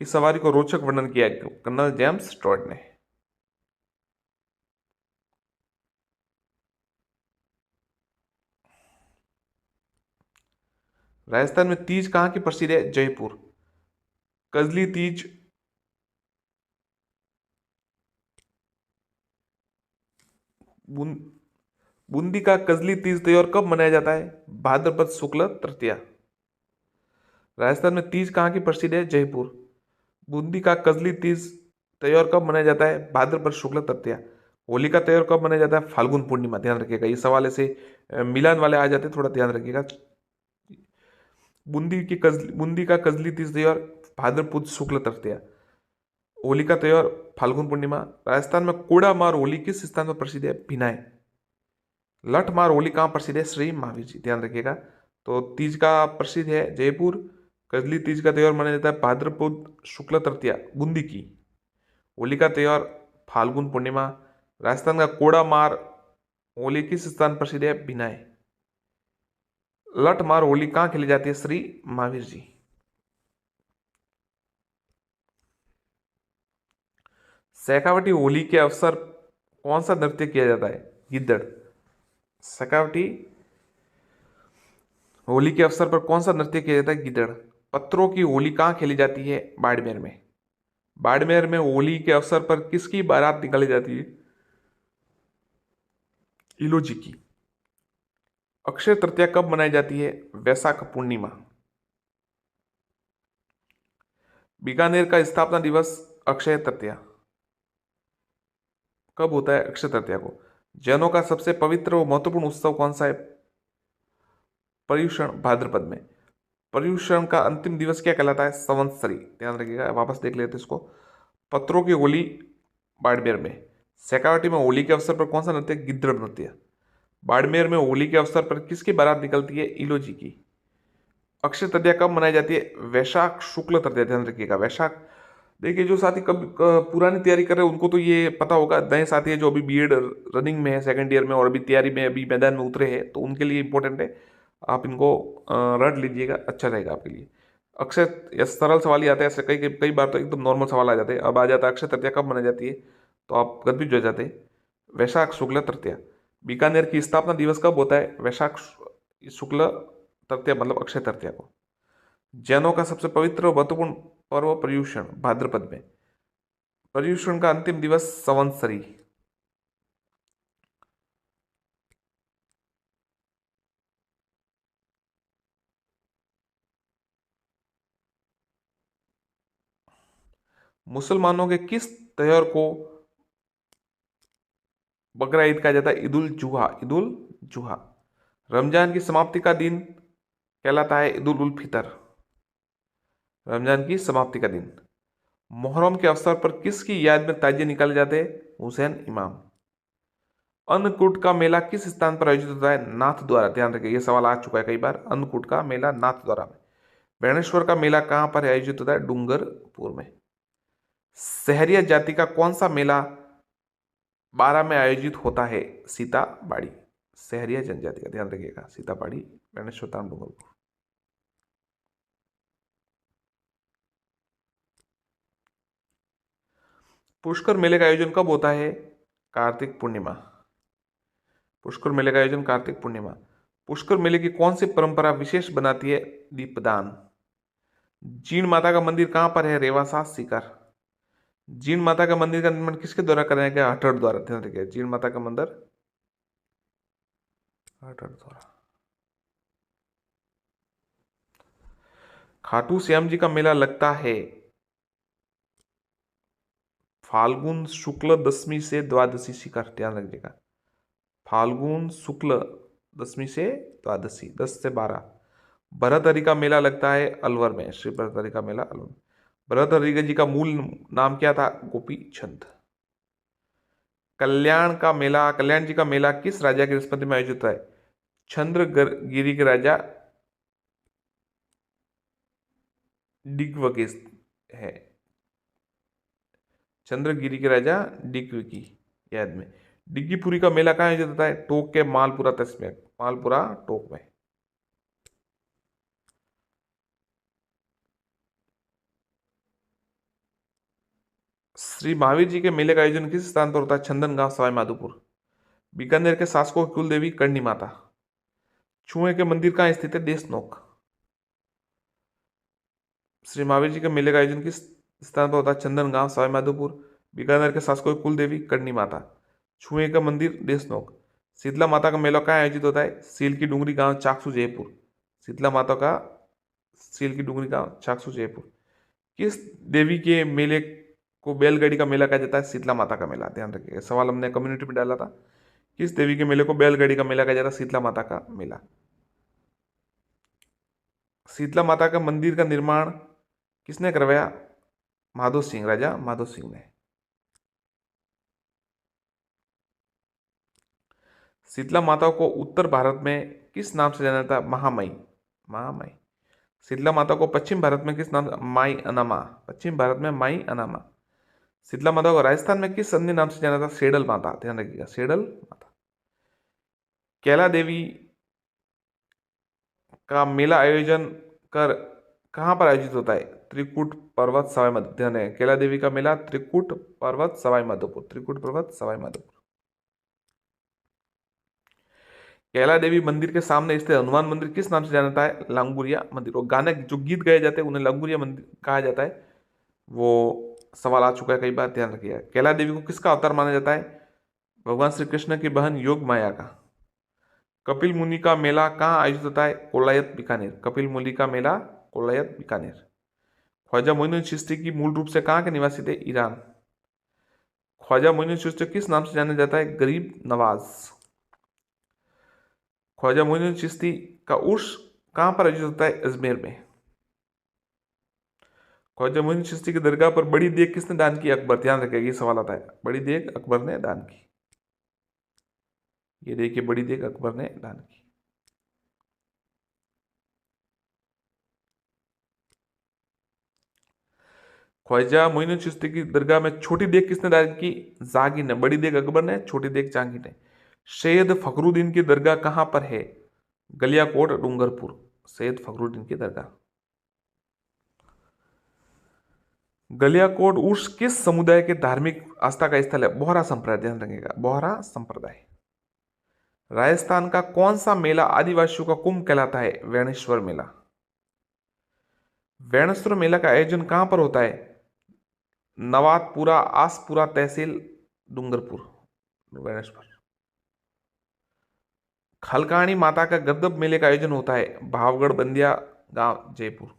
की सवारी को रोचक वर्णन किया है? कर्नल जेम्स टॉड ने। राजस्थान में तीज कहाँ की प्रसिद्ध है? जयपुर। कजली तीज बूंदी का कजली तीज त्योहार कब मनाया जाता है? भाद्रपद शुक्ल तृतीया। राजस्थान में तीज कहाँ की प्रसिद्ध है? जयपुर। बूंदी का कजली तीज त्योहार कब मनाया जाता है? भाद्रपद शुक्ल तृतीया। होली का त्योहार कब मनाया जाता है? फाल्गुन पूर्णिमा, ध्यान रखिएगा, ये सवाल ऐसे मिलान वाले आ जाते हैं, थोड़ा ध्यान रखिएगा। बूंदी का कजली तीज त्योहार भाद्रपद शुक्ल तृतीया। होली का त्योहार फाल्गुन पूर्णिमा। राजस्थान में कोड़ा मार होली किस स्थान पर प्रसिद्ध है? भिनाई। लठ मार होली कहाँ प्रसिद्ध है? श्री महावीर जी, ध्यान रखिएगा। तो तीज का प्रसिद्ध है जयपुर। कजली तीज का त्योहार मनाया जाता है भाद्रपद शुक्ल तृतीया, बूंदी की। होली का त्योहार फाल्गुन पूर्णिमा। राजस्थान का कोड़ा मार होली किस स्थान प्रसिद्ध है? भिनाई। लठ मार होली कहाँ खेली जाती है? श्री महावीर जी। शेखावटी होली के अवसर कौन सा नृत्य किया जाता है? गिद्दड़। शेखावटी होली के अवसर पर कौन सा नृत्य किया जाता है? गिद्दड़। पत्थरों की होली कहाँ खेली जाती है? बाड़मेर में। बाड़मेर में होली के अवसर पर किसकी बारात निकाली जाती है? इलोजी की। अक्षय तृतीया कब मनाई जाती है? वैशाख पूर्णिमा। बीकानेर का स्थापना दिवस अक्षय तृतीया कब होता है? अक्षय तृतीया को। जैनों का सबसे पवित्र और महत्वपूर्ण उत्सव कौन सा है? पर्युषण, भाद्रपद में। पर्युषण का अंतिम दिवस क्या कहलाता है? संवत्सरी, ध्यान रखिएगा, वापस देख लेते इसको। पत्रों की होली बाड़मेर में। शेखावटी में होली के अवसर पर कौन सा नृत्य? गिद्दड़ नृत्य। बाड़मेर में होली के अवसर पर किसकी बारात निकलती है? इलोजी की। अक्षय तृतीया कब मनाई जाती है? वैशाख शुक्ल तृतीया, ध्यान रखिएगा, वैशाख। देखिए जो साथी पुरानी तैयारी कर रहे हैं उनको तो ये पता होगा, नए साथी है जो अभी बीएड रनिंग में है, सेकंड ईयर में, और अभी तैयारी में, अभी मैदान में उतरे हैं, तो उनके लिए इंपॉर्टेंट है, आप इनको रट लीजिएगा, अच्छा रहेगा आपके लिए। अक्षय, ये सरल सवाल ही आता है, ऐसे कई कई कई बार तो एकदम नॉर्मल सवाल आ जाते हैं। अब आ जाता है अक्षय तृतीया कब मनाई जाती है, तो आप कंफ्यूज हो जाते हैं। वैशाख शुक्ल तृतीया। बीकानेर की स्थापना दिवस कब होता है? वैशाख शुक्ल तृतीया, मतलब अक्षय तृतीया को। जैनों का सबसे पवित्र और महत्वपूर्ण पर्व पर्युषण, भाद्रपद में। पर्युषण का अंतिम दिवस संवत्सरी। मुसलमानों के किस त्योहार को बकरा ईद कहा जाता है? ईद उल जुहा, ईद उल जुहा। रमजान की समाप्ति का दिन कहलाता है ईद उल फितर, रमजान की समाप्ति का दिन। मुहर्रम के अवसर पर किसकी याद में ताजिए निकाले जाते हैं? हुसैन इमाम। अन्नकूट का मेला किस स्थान पर आयोजित होता है? नाथ द्वारा, ध्यान रखिए, यह सवाल आ चुका है कई बार। अन्नकूट का मेला नाथ द्वारा में। बेणेश्वर का मेला कहाँ पर आयोजित होता है? डूंगरपुर में। सहरिया जाति का कौन सा मेला 12 में आयोजित होता है? सीताबाड़ी। सहरिया जनजाति का, ध्यान रखिएगा, सीताबाड़ी, बेणेश्वर धाम, डूंगरपुर। पुष्कर मेले का आयोजन कब होता है? कार्तिक पूर्णिमा। पुष्कर मेले का आयोजन कार्तिक पूर्णिमा। पुष्कर मेले की कौन सी परंपरा विशेष बनाती है? दीपदान। जीण माता का मंदिर कहां पर है? रेवासा, सीकर। जीण माता का मंदिर का निर्माण किसके द्वारा कराया गया? हठड़ द्वारा। ध्यान रखिए, जीण माता का मंदिर हठड़ द्वारा। खाटू श्याम जी का मेला लगता है फाल्गुन शुक्ल दशमी से द्वादशी शिखर। ध्यान रखिएगा, फाल्गुन शुक्ल दशमी से द्वादशी, 10 से 12। भरतहरि का मेला लगता है अलवर में। श्री भरतहरि का मेला अलवर में। भरतहरि जी का मूल नाम क्या था? गोपी चंद। कल्याण जी का मेला किस राजा की स्मृति में आयोजित है? चंद्रगिरी के राजा दिग्वकी है। चंद्रगिरी के राजा दिग्वकी याद में। डिग्गीपुरी का मेला कहाँ आयोजित होता है? टोक के मालपुरा तहसील में। मालपुरा टोक में। श्री महावीर जी के मेले का आयोजन किस स्थान पर होता है? चंदन गांव, सवाई माधोपुर। बीकानेर के शासकों की कुल देवी करणी माता। छुए के मंदिर कहाँ स्थित है? देशनोक। श्री महावीर जी के मेले का आयोजन किस स्थान पर होता है? चंदन गांव, सवाई माधोपुर। बीकानेर के शासकों की कुल देवी करणी माता। छुए का मंदिर देशनोक। शीतला माता का मेला कहाँ आयोजित होता है? सील की डूंगरी गांव, चाकसू, जयपुर। शीतला माता का सील की डूंगरी गांव, चाकसू, जयपुर। किस देवी के मेले को बैलगाड़ी का मेला कहा जाता है? शीतला माता का मेला। ध्यान रखिएगा, सवाल हमने कम्युनिटी में डाला था। किस देवी के मेले को बैलगाड़ी का मेला कहा जाता है? शीतला माता का मेला। शीतला माता का मंदिर का निर्माण किसने करवाया? माधो सिंह, राजा माधो सिंह ने। शीतला माता को उत्तर भारत में किस नाम से जाना जाता है? महामई। महामई। शीतला माता को पश्चिम भारत में किस नाम? माई अनामा। पश्चिम भारत में माई अनामा। शीतला माता को राजस्थान में किस अन्य नाम से जाना जाता है? सेडल माता। ध्यान रखिएगा, सेडल माता। कैला देवी का मेला आयोजन कर कहाँ पर आयोजित होता है? त्रिकुट पर्वत, सवाई माधोपुर। ध्यान है, कैला देवी का मेला त्रिकुट पर्वत, सवाई माधोपुर। त्रिकुट पर्वत, सवाई माधोपुर। कैला देवी मंदिर के सामने स्थित हनुमान मंदिर किस नाम से जाना जाता है? लांगुरिया मंदिर। और गाने जो गीत गाए जाते हैं उन्हें लांगुरिया मंदिर कहा जाता है। वो सवाल आ चुका है कई बार, ध्यान रखिएगा। कैला देवी को किसका अवतार माना जाता है? भगवान श्री कृष्ण की बहन योग माया का। कपिल मुनि का मेला कहाँ आयोजित होता है? कोलायत, बीकानेर। कपिल मुनि का मेला कोलायत, बीकानेर। ख्वाजा मोइनुद्दीन चिश्ती की मूल रूप से कहाँ के निवासी थे? ईरान। ख्वाजा मोइनुद्दीन चिश्ती किस नाम से जाना जाता है? गरीब नवाज। ख्वाजा मोइनुद्दीन चिश्ती का उर्स कहाँ पर आयोजित होता है? अजमेर में। ख्वाजा मोइनुद्दीन चिश्ती की दरगाह पर बड़ी देग किसने दान की? अकबर। ध्यान रखिएगा, ये सवाल आता है। बड़ी देग अकबर ने दान की। ये देखिए, बड़ी देग अकबर ने दान की। ख्वाजा मोइनुद्दीन चिश्ती की दरगाह में छोटी देग किसने दान की? जहांगीर ने। बड़ी देग अकबर ने, छोटी देग जहांगीर ने। सैयद फखरुद्दीन की दरगाह कहाँ पर है? गलियाकोट, डूंगरपुर। सैयद फखरुद्दीन की दरगाह। गलियाकोट उर्स किस समुदाय के धार्मिक आस्था का स्थल है? बोहरा संप्रदाय। ध्यान रखिएगा, बोहरा संप्रदाय। राजस्थान का कौन सा मेला आदिवासियों का कुंभ कहलाता है? वेणेश्वर मेला। वेणेश्वर मेला का आयोजन कहां पर होता है? नवातपुरा, आसपुरा तहसील, डूंगरपुर। वेणेश्वर। खलकाणी माता का गर्दभ मेले का आयोजन होता है? भावगढ़, बंदिया गांव, जयपुर।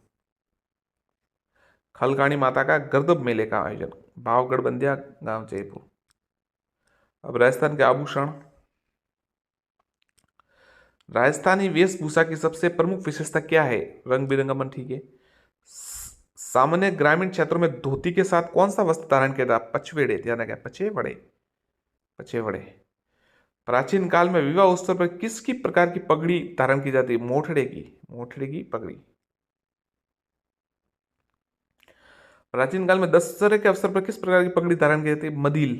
खलकाणी माता का गर्दभ मेले का आयोजन भावगढ़, बंदिया गांव, जयपुर। अब राजस्थान के आभूषण। राजस्थानी वेशभूषा की सबसे प्रमुख विशेषता क्या है? रंग बिरंगा। ठीक है। सामान्य ग्रामीण क्षेत्रों में धोती के साथ कौन सा वस्त्र धारण किया था? पछवेड़े। ध्यान रखें, पछेवड़े। पछेवड़े। प्राचीन काल में विवाह अवसर पर किसकी प्रकार की पगड़ी धारण की जाती? मोठड़े की। मोठड़े की पगड़ी। प्राचीन काल में दशहरे के अवसर पर किस प्रकार की पगड़ी धारण की जाती? मदिल।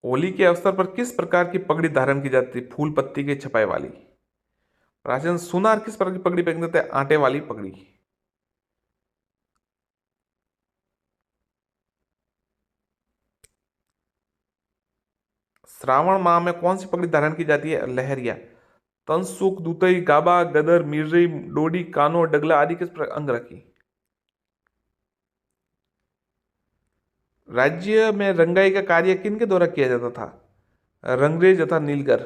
होली के अवसर पर किस प्रकार की पगड़ी धारण की जाती? फूल पत्ती के छपाई वाली। प्राचीन सुनार किस प्रकार की पगड़ी पहनते थे? आटे वाली पगड़ी। श्रावण माह में कौन सी पगड़ी धारण की जाती है? लहरिया। तंसुक, दुतई, गाबा, गदर, मिर्री, डोडी, कानो, डगला आदि किस प्रकार अंग रखी? राज्य में रंगाई का कार्य किन के द्वारा किया जाता था? रंगरेज तथा नीलगर।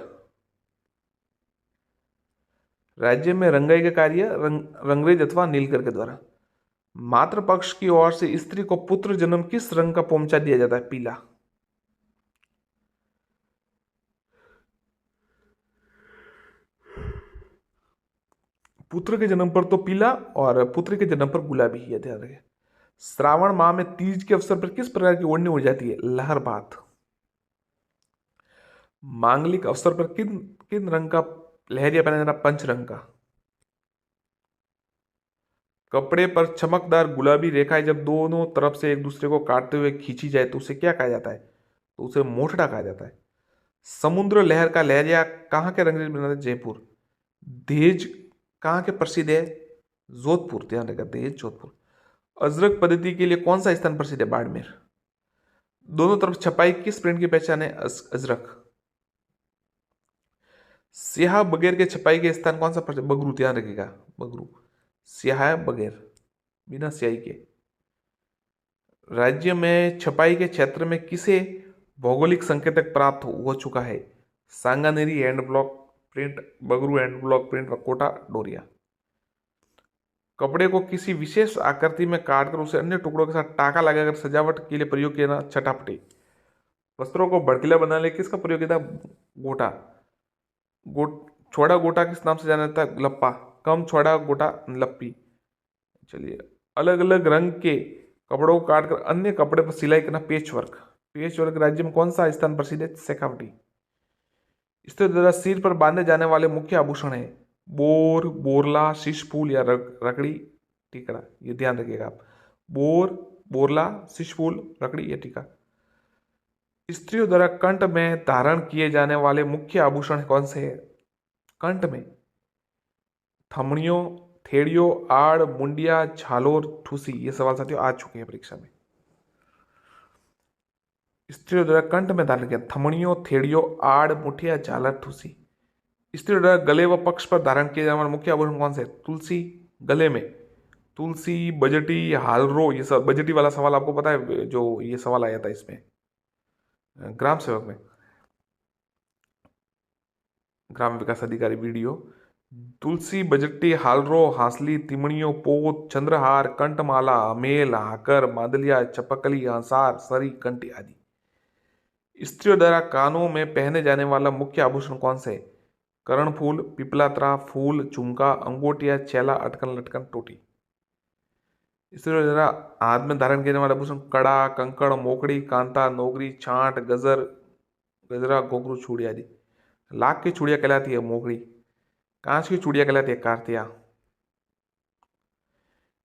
राज्य में रंगाई का कार्य रंगरेज अथवा नीलगर के द्वारा। मातृ पक्ष की ओर से स्त्री को पुत्र जन्म किस रंग का पोमचा दिया जाता है? पीला। पुत्र के जन्म पर तो पीला और पुत्री के जन्म पर गुलाबी। यह ध्यान रखें। श्रावण माह में तीज के अवसर पर किस प्रकार की ओढ़नी उड़ जाती है? लहरबात। मांगलिक अवसर पर किन किन रंग का लहरिया पहना जाता? पंच रंग का। कपड़े पर चमकदार गुलाबी रेखाएं जब दोनों तरफ से एक दूसरे को काटते हुए खींची जाए तो उसे क्या कहा जाता है? तो उसे मोठड़ा कहा जाता है। समुद्र लहर का लहरिया कहाँ के रंगरेज बनाते हैं? जयपुर। दहेज कहाँ के प्रसिद्ध है? जोधपुर। ध्यान रखा, दहेज जोधपुर। अजरक पद्धति के लिए कौन सा स्थान प्रसिद्ध है? बाड़मेर। दोनों तरफ छपाई किस प्रिंट की पहचान है? अजरक। स्याह बगैर के छपाई के स्थान कौन सा प्रसिद्ध? बगरू। ध्यान रखिएगा, बगरू। स्याह बगैर, बिना स्याही के। राज्य में छपाई के क्षेत्र में किसे भौगोलिक संकेतक प्राप्त हो चुका है? Sanganeri hand block print, Bagru hand block print, Kota Doria. कपड़े को किसी विशेष आकृति में काटकर उसे अन्य टुकड़ों के साथ टाका लगाकर सजावट के लिए प्रयोग किया ना? छटापटी। वस्त्रों को भड़कीला बनाने किसका प्रयोग किया था? गोटा। छोड़ा गोटा किस नाम से जाना जाता है? लप्पा। कम छोड़ा गोटा लप्पी। चलिए, अलग अलग रंग के कपड़ों को काटकर अन्य कपड़े पर सिलाई करना? पेच वर्क। पेच वर्क राज्य में कौन सा स्थान प्रसिद्ध है? शेखावटी। स्त्री द्वारा सिर पर बांधे जाने वाले मुख्य आभूषण है? बोर, बोरला, शीशफूल या रकड़ी टिकड़ा। ये ध्यान रखिएगा आप। बोर, बोरला, शीशफूल, रकड़ी या टीका। स्त्रियों द्वारा कंठ में धारण किए जाने वाले मुख्य आभूषण कौन से हैं? कंठ में थमड़ियों, थेड़ियों, आड़, मुंडिया, झालोर, ठूसी। ये सवाल साथियों आ चुके हैं परीक्षा में। स्त्रियों द्वारा कंठ में धारण किया थमड़ियों, थेड़ियों, आड़, मुठिया, झालर, ठूसी। स्त्रियों द्वारा गले व पक्ष पर धारण किए जाने वाले मुख्य आभूषण कौन से? तुलसी। गले में तुलसी, बजटी, हालरो। ये सब बजटी वाला सवाल आपको पता है, जो ये सवाल आया था इसमें ग्राम सेवक में, ग्राम विकास अधिकारी वीडियो। तुलसी, बजट्टी, हालरो, हांसली, तिमणियों, पोत, चंद्रहार, कंठमाला, अमेल, हाकर, मादलिया, चपकली, हंसार, सरी, कंठी आदि। स्त्रियों द्वारा कानों में पहने जाने वाला मुख्य आभूषण कौन से? कर्णफूल, पिपलात्रा, फूल, झुमका, अंगोटिया, चैला, अटकन, लटकन, टोटी। स्त्रियों द्वारा हाथ में धारण किया जाने वाला आभूषण? कड़ा, कंकड़, मोकड़ी, कांता, नोगरी, छांट, गजर, गजरा, घुंघरू, चूड़ी आदि। लाख की चूड़िया कहलाती है मोगरी। कांच की चूड़िया कहलाती है कार्तिया।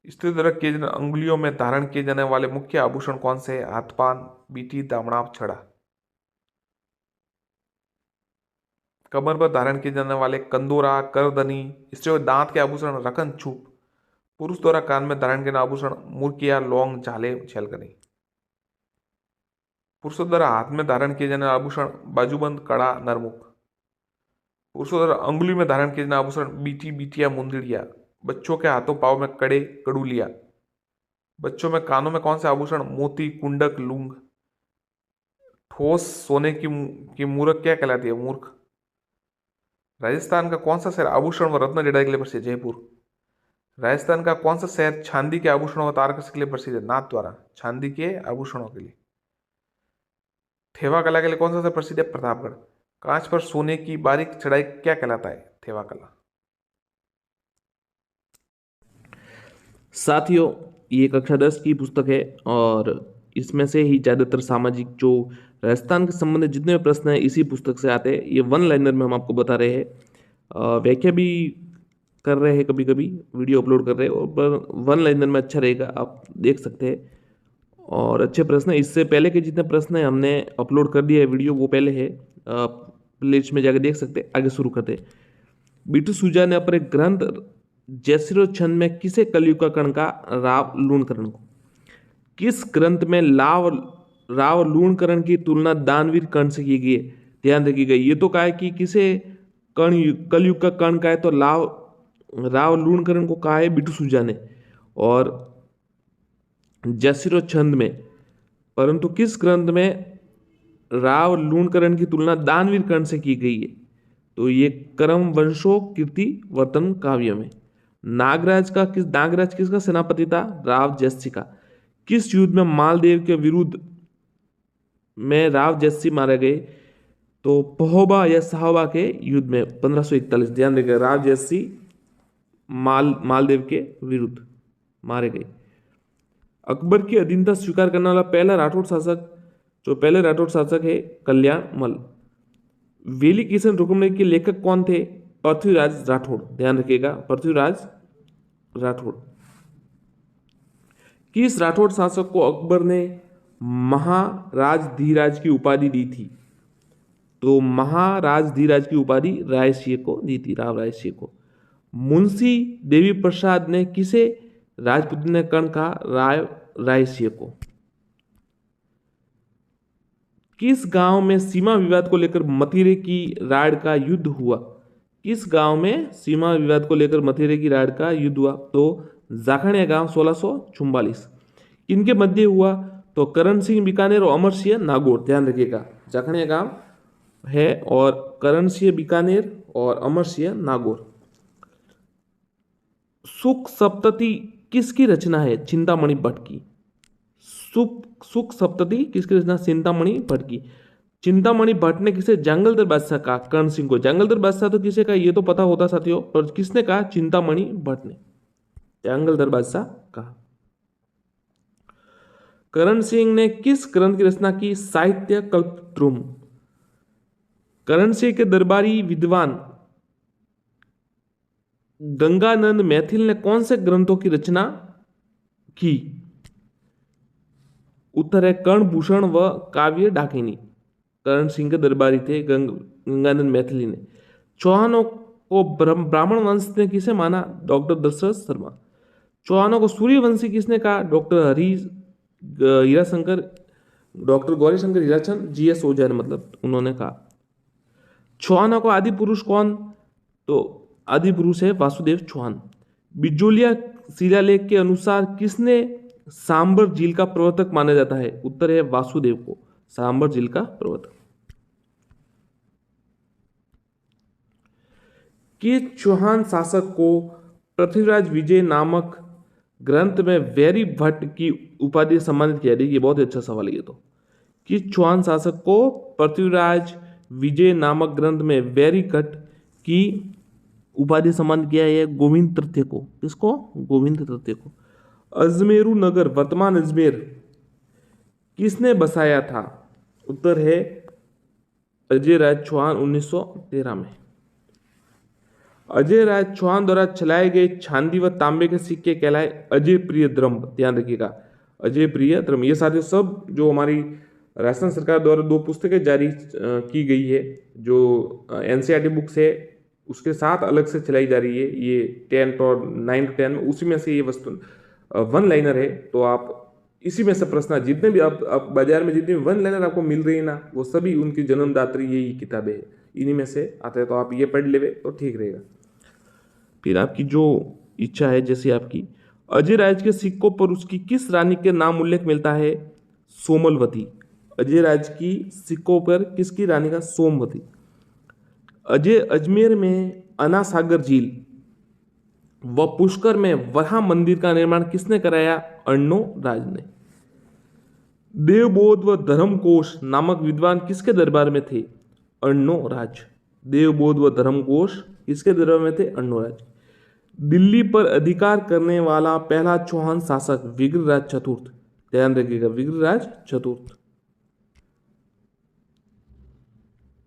स्त्री द्वारा किए जाने अंगुलियों में धारण किए जाने वाले मुख्य आभूषण कौन से? हाथपान, बीटी, दामड़ा, छड़ा। कमर पर धारण किए जाने वाले कंदोरा, करदनी। स्त्रियों दांत के आभूषण? रकन, छूप। पुरुष द्वारा कान में धारण किए आभूषण? मुर्किया, लौंग, झाले, छेलकनी। पुरुषों द्वारा हाथ में धारण किए जाने आभूषण? बाजूबंद, कड़ा, नरमुख। पुरुषों द्वारा अंगुली में धारण किए जाने आभूषण? बीटी, बीटिया, मुंदड़िया। बच्चों के हाथों पाँव में कड़े, कड़ूलिया। बच्चों में कानों में कौन से आभूषण? मोती, कुंडक, लूंग। ठोस सोने की मूर्ख क्या कहलाती है? मूर्ख। राजस्थान का कौन सा शहर आभूषण व रत्न जड़ाई के लिए प्रसिद्ध? जयपुर। राजस्थान का कौन सा शहर चांदी के आभूषणों व तारकसी के लिए प्रसिद्ध है? नाथद्वारा। चांदी के आभूषणों के लिए। थेवा कला के लिए कौन सा शहर प्रसिद्ध है? प्रतापगढ़। कांच पर सोने की बारीक चढ़ाई क्या कहलाता है? थेवा कला। साथियों, ये कक्षा 10 की पुस्तक है और इसमें से ही ज़्यादातर सामाजिक जो राजस्थान के संबंधित जितने भी प्रश्न हैं इसी पुस्तक से आते हैं। ये वन लाइनर में हम आपको बता रहे हैं, व्याख्या भी कर रहे हैं, कभी कभी वीडियो अपलोड कर रहे हैं, और वन लाइनर में अच्छा रहेगा, आप देख सकते हैं और अच्छे प्रश्न हैं। इससे पहले के जितने प्रश्न हैं हमने अपलोड कर दिया है वीडियो, वो पहले है, प्लेलिस्ट में जाकर देख सकते हैं। आगे शुरू करते हैं। बीटू सूजा ने अपने ग्रंथ जैसरो छंद में किसे कलयुग का कर्ण का? राव लूणकरण को। किस ग्रंथ में राव लूणकरण की तुलना दानवीर कर्ण से की गई है? ध्यान रखिएगा, ये तो कहा है कि किसे कलयुग का कर्ण का है, तो राव लूणकरण को कहा है बीटू सूजा ने। और जैसरो छंद में परंतु किस ग्रंथ में राव लूणकरण की तुलना दानवीर कर्ण से की गई है? तो ये करम वंशो कीर्ति वर्तन काव्य में। नागराज किसका सेनापति था? राव जयसी का। किस युद्ध में मालदेव के विरुद्ध में राव जयसी मारे गए? तो पहोबा या साहोबा के युद्ध में 1541। ध्यान रखिएगा, राव जयसी मालदेव के विरुद्ध मारे गए। अकबर की अधीनता स्वीकार करने वाला पहला राठौड़ शासक, जो पहले राठौड़ शासक है कल्याण मल। वेली किशन रुक्मणी के लेखक कौन थे? पृथ्वीराज राठौड़। ध्यान रखिएगा, पृथ्वीराज राठौड़। किस राठौड़ शासक को अकबर ने महाराज धीराज की उपाधि दी थी? तो महाराज धीराज की उपाधि रायसिंह को दी थी, राव रायसिंह को। मुंशी देवी प्रसाद ने किसे राजपुत्र ने कर्ण कहा? राय रायसिंह को। किस गांव में सीमा विवाद को लेकर मथुरे की राड़ का युद्ध हुआ? किस गांव में सीमा विवाद को लेकर मथुरे की राड़ का युद्ध हुआ? तो जाखड़िया गांव 1644। किनके मध्य हुआ? तो करण सिंह बीकानेर और अमर सिंह नागौर। ध्यान रखिएगा, जाखड़िया गांव है और करण सिंह बीकानेर और अमर सिंह नागौर। सुख सप्तति किसकी रचना है? चिंतामणि भट्ट की। सुख सप्तति किसकी रचना? चिंतामणि भट्ट की। चिंतामणि भट्ट ने किसे जंगलदर बादशाह कहा? कर्ण सिंह को। जंगलदर बादशाह तो किसे कहा ये तो पता होता साथियों, पर किसने कहा? चिंतामणि भट्ट ने जंगलदर बादशाह कहा। करण सिंह ने किस ग्रंथ की रचना की? साहित्य कल्पद्रुम। करण सिंह के दरबारी विद्वान गंगानंद मैथिल ने कौन से ग्रंथों की रचना की? उत्तर है कर्णभूषण व काव्य डाकिनी। करण सिंह के दरबारी थे गंगानंद मैथिली ने। चौहानों को ब्राह्मण वंश ने किसे माना? डॉक्टर दशरथ शर्मा। चौहानों को सूर्यवंशी किसने कहा? Doctor Hirashankar, doctor Gaurishankar Hirachand, GS Ojha ने मतलब उन्होंने कहा। चौहानों को आदि पुरुष कौन? तो आदि पुरुष है वासुदेव चौहान। बिजोलिया शिलालेख के अनुसार किसने सांबर झील का प्रवर्तक माना जाता है? उत्तर है वासुदेव को, सांबर झील का प्रवर्तक। किस चौहान शासक को पृथ्वीराज विजय नामक ग्रंथ में वैरी भट्ट की उपाधि से सम्मानित किया? ये बहुत ही अच्छा सवाल है ये तो। किस चौहान शासक को पृथ्वीराज विजय नामक ग्रंथ में वैरी भट्ट की उपाधि सम्मानित किया है? गोविंद तृतीय को। किसको? गोविंद तृतीय को। अजमेरू नगर वर्तमान अजमेर किसने बसाया था? उत्तर है अजय राज चौहान 1913 में। अजय राज चौहान द्वारा चलाए गए चांदी व तांबे के सिक्के कहलाए अजय प्रिय द्रव्य। ध्यान रखिएगा, अजय प्रिय द्रव्य। ये सारे सब जो हमारी राजस्थान सरकार द्वारा 2 पुस्तकें जारी की गई है, जो एनसीईआरटी बुक्स है उसके साथ अलग से चलाई जा रही है, ये 10th और 9th 10 में, उसी में से ये वस्तु वन लाइनर है। तो आप इसी में से प्रश्न, जितने भी आप बाजार में जितनी भी वन लाइनर आपको मिल रही है ना, वो सभी उनकी जन्मदात्री यही किताबें है, इन्हीं में से आते हैं। तो आप ये पढ़ लेवे तो ठीक रहेगा। फिर आपकी जो इच्छा है, जैसे आपकी अजय राज के सिक्कों पर उसकी किस रानी के नाम उल्लेख मिलता है? सोमलवती। अजय राज की सिक्कों पर किसकी रानी का? सोमवती। अजमेर में अनासागर झील व पुष्कर में वराह मंदिर का निर्माण किसने कराया? अर्णो राज ने। देवबोध व धर्मकोश नामक विद्वान किसके दरबार में थे? अर्णो राज। देवबोध व धर्मकोश किसके दरबार में थे? अर्णो राज। दिल्ली पर अधिकार करने वाला पहला चौहान शासक विग्रहराज चतुर्थ। ध्यान रखिएगा, विग्रहराज चतुर्थ,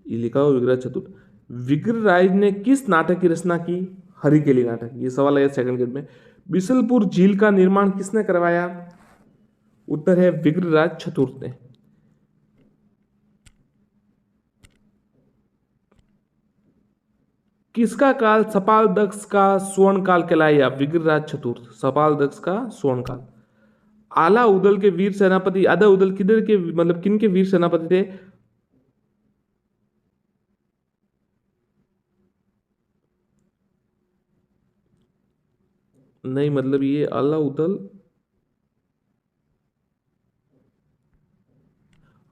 ये लिखा हुआ विग्रहराज चतुर्थ। विग्रहराज ने किस नाटक की रचना की? हरिकेली नाटक। ये सवाल है सेकंड ग्रेड में। बिशलपुर झील का निर्माण किसने करवाया? उत्तर है विग्रहराज चतुर्थ ने। किसका काल सपाल दक्ष का स्वर्ण काल कहलाया? विग्रहराज चतुर्थ, सपाल दक्ष का स्वर्ण काल। आला उदल के वीर सेनापति, आधा उदल किधर के मतलब किन के वीर सेनापति थे? नहीं, मतलब ये आला उदल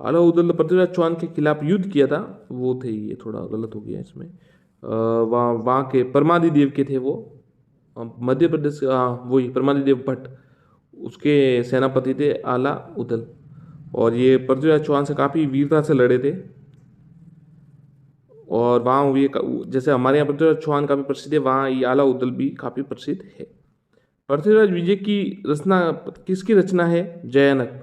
अलाउद्दौला पृथ्वीराज चौहान के खिलाफ युद्ध किया था वो थे, ये थोड़ा गलत हो गया इसमें। वहाँ के परमादिदेव के थे वो, मध्य प्रदेश, हाँ वही परमादिदेव भट्ट, उसके सेनापति थे अलाउद्दौल। और ये पृथ्वीराज चौहान से काफ़ी वीरता से लड़े थे। और वहाँ ये जैसे हमारे यहाँ पृथ्वीराज चौहान काफ़ी प्रसिद्ध है, वहाँ ये अलाउद्दौल भी काफ़ी प्रसिद्ध है। पृथ्वीराज विजय की रचना किसकी रचना है? जयानक।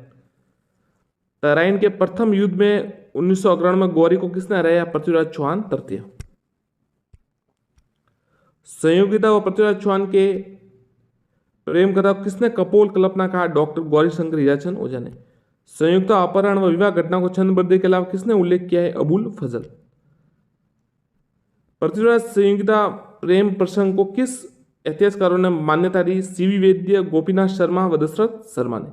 तराइन के प्रथम युद्ध में 1991 में गौरी को किसने हराया? पृथ्वीराज चौहान तृतीय। संयोगिता व पृथ्वीराज चौहान के प्रेम कथा को किसने कपोल कल्पना कहा? डॉक्टर गौरी शंकर हीराचंद ओझा ने। संयुक्ता अपहरण व विवाह घटना को छंदबद्ध के अलावा किसने उल्लेख किया है? अबुल फजल। पृथ्वीराज संयोगिता प्रेम प्रसंग को किस इतिहासकारों ने मान्यता दी? सीवी वैद्य, गोपीनाथ शर्मा व दशरथ शर्मा ने।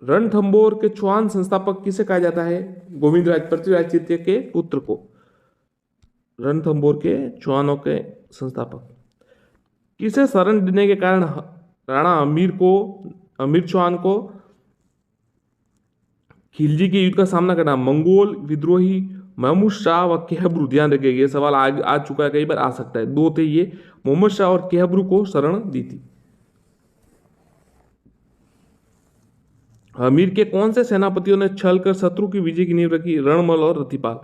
रणथंभौर के चौहान संस्थापक किसे कहा जाता है? गोविंदराज, पृथ्वीराज तृतीय के पुत्र को। रणथंभौर के चौहानों के संस्थापक। किसे शरण देने के कारण राणा अमीर चौहान को खिलजी के युद्ध का सामना करना? मंगोल विद्रोही, महमूद शाह व केहब्रू। ध्यान रखिएगा, ये सवाल आ चुका है, कई बार आ सकता है। दो थे ये, मोहम्मद शाह और केहब्रू को शरण दी थी। अमीर के कौन से सेनापतियों ने छल कर शत्रु की विजय की नींव रखी? रणमल और रतिपाल।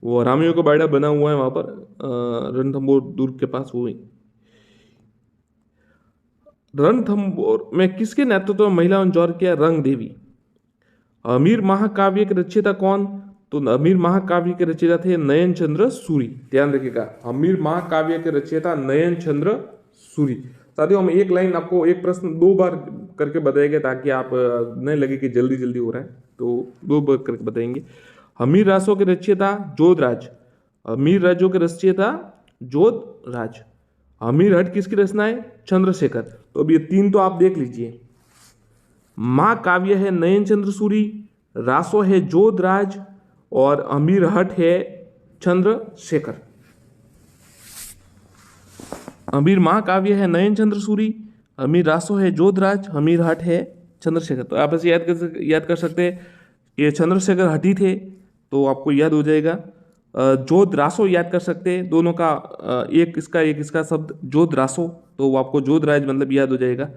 वो रामियों का बाड़ा बना हुआ है वहां पर रणथंभौर दुर्ग के पास, वो ही। रणथंभौर में किसके नेतृत्व में महिलाओं ने जौहर किया? रंग देवी। अमीर महाकाव्य के रचयिता कौन? तो अमीर महाकाव्य के रचयिता थे नयन चंद्र सूरी। ध्यान रखिएगा, अमीर महाकाव्य के रचयिता नयन चंद्र सूरी। साथियों, हम एक लाइन आपको, एक प्रश्न 2 बार करके बताएंगे ताकि आप नहीं लगे कि जल्दी जल्दी हो रहा है, तो 2 बार करके बताएंगे। अमीर रासों के रचयिता जोधराज। अमीर राजों के रचयिता जोधराज। अमीर हट किसकी रचना है? चंद्रशेखर। तो अब ये 3 तो आप देख लीजिए। महाकाव्य है नयन चंद्र सूरी, रासो है जोधराज और अमीर हट है चंद्रशेखर। अमीर महाकाव्य है नयन चंद्र सूरी, अमीर रासो है जोधराज, अमीर हट है चंद्रशेखर। तो आप ऐसे याद कर सकते हैं, ये चंद्रशेखर हटी थे तो आपको याद हो जाएगा। जोध रासो याद कर सकते हैं, दोनों का एक इसका शब्द जोध रासो, तो वो आपको जोधराज मतलब याद हो जाएगा।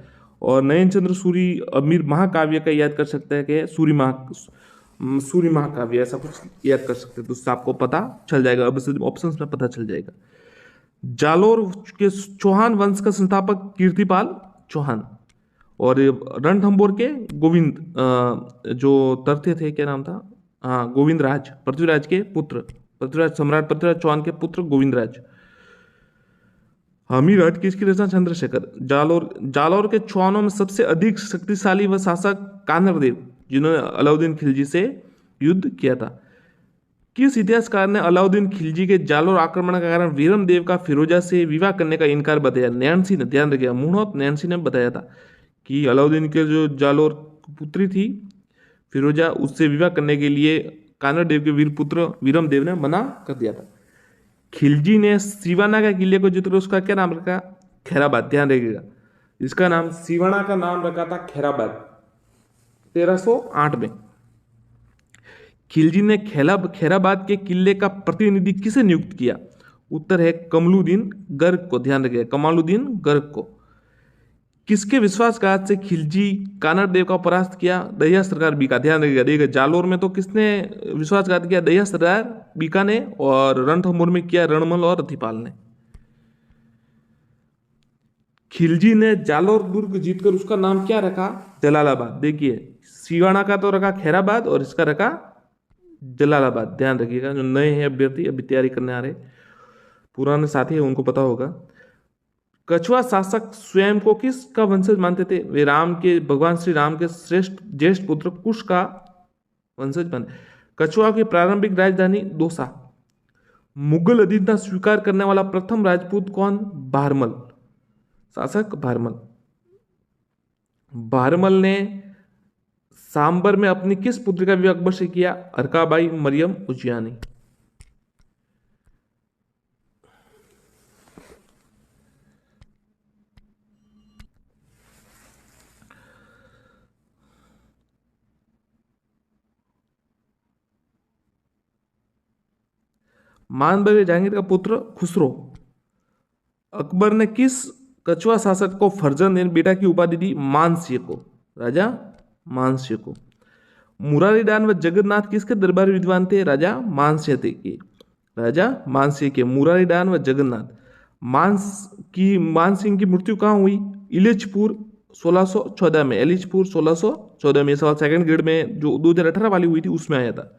और नयन चंद्र सूरी अमीर महाकाव्य का याद कर सकते हैं कि सूरी महाकाव्य, ऐसा कुछ याद कर सकते हैं, तो उससे आपको पता चल जाएगा। अब ऑप्शंस में पता चल जाएगा। जालोर के चौहान वंश का संस्थापक कीर्तिपाल चौहान। और रणथंभौर के गोविंद जो तर्थे थे, क्या नाम था? हाँ, गोविंद राज, पृथ्वीराज के पुत्र, पृथ्वीराज सम्राट पृथ्वीराज चौहान के पुत्र गोविंद राज। अमीर हट किसकी रचना? चंद्रशेखर। जालोर के चौहानों में सबसे अधिक शक्तिशाली व शासक कानरदेव, जिन्होंने अलाउद्दीन खिलजी से युद्ध किया था। किस इतिहासकार ने अलाउद्दीन खिलजी के जालोर आक्रमण के कारण वीरम देव का फिरोजा से विवाह करने का इनकार बताया? नैन्सी ने। ध्यान रखिएगा, मुहम्मद नैन्सी ने बताया था कि अलाउद्दीन के जो जालोर पुत्री थी फिरोजा, उससे विवाह करने के लिए कानर देव के वीर पुत्र वीरम देव ने मना कर दिया था। खिलजी ने सिवाना का किले को जीतकर उसका क्या नाम रखा? खैराबाद। ध्यान रखिएगा, इसका नाम, सिवाना का नाम रखा था खैराबाद 1308 में। खिलजी ने खैराबाद के किले का प्रतिनिधि किसे नियुक्त किया? उत्तर है कमलुद्दीन गर्ग को। ध्यान रखिएगा, कमालुद्दीन गर्ग को। किसके विश्वासघात से खिलजी कानर देव का परास्त किया? दहिया सरदार बीका। ध्यान रखिएगा, जालोर में तो किसने विश्वासघात किया? दहिया सरदार बीका ने। और रणथंभौर में किया रणमल और रतिपाल ने। खिलजी ने जालोर दुर्ग जीतकर उसका नाम क्या रखा? जलालाबाद। देखिए, सिवाना का तो रखा खैराबाद और इसका रखा जलालाबाद। ध्यान रखिएगा, जो नए हैं अभ्यर्थी, अभी तैयारी करने आ रहे, पुराने साथी है उनको पता होगा। कछुआ शासक स्वयं को किसका वंशज मानते थे? वे भगवान श्री राम के श्रेष्ठ ज्येष्ठ पुत्र कुश का वंशज मानते। कछुआ की प्रारंभिक राजधानी दौसा। मुगल अधीनता स्वीकार करने वाला प्रथम राजपूत कौन? भारमल, शासक भारमल। भारमल ने सांबर में अपनी किस पुत्री का विवाह अकबर से किया? अरकाबाई मरियम उजियानी। मान बख्श जहांगीर का पुत्र खुसरो। अकबर ने किस कछुआ शासक को फर्जंद यानी बेटा की उपाधि दी? मानसिंह को, राजा मानसिंह को। मुरारीदान व जगन्नाथ किसके दरबार विद्वान थे? राजा मानसिंह के, राजा मानसिंह के। मुरारीदान व जगन्नाथ। मानसिंह की मृत्यु कहाँ हुई? इलिचपुर 1614 में, इलिचपुर 1614 में। सवाल सेकंड ग्रेड में जो 2018 वाली हुई थी उसमें आया था।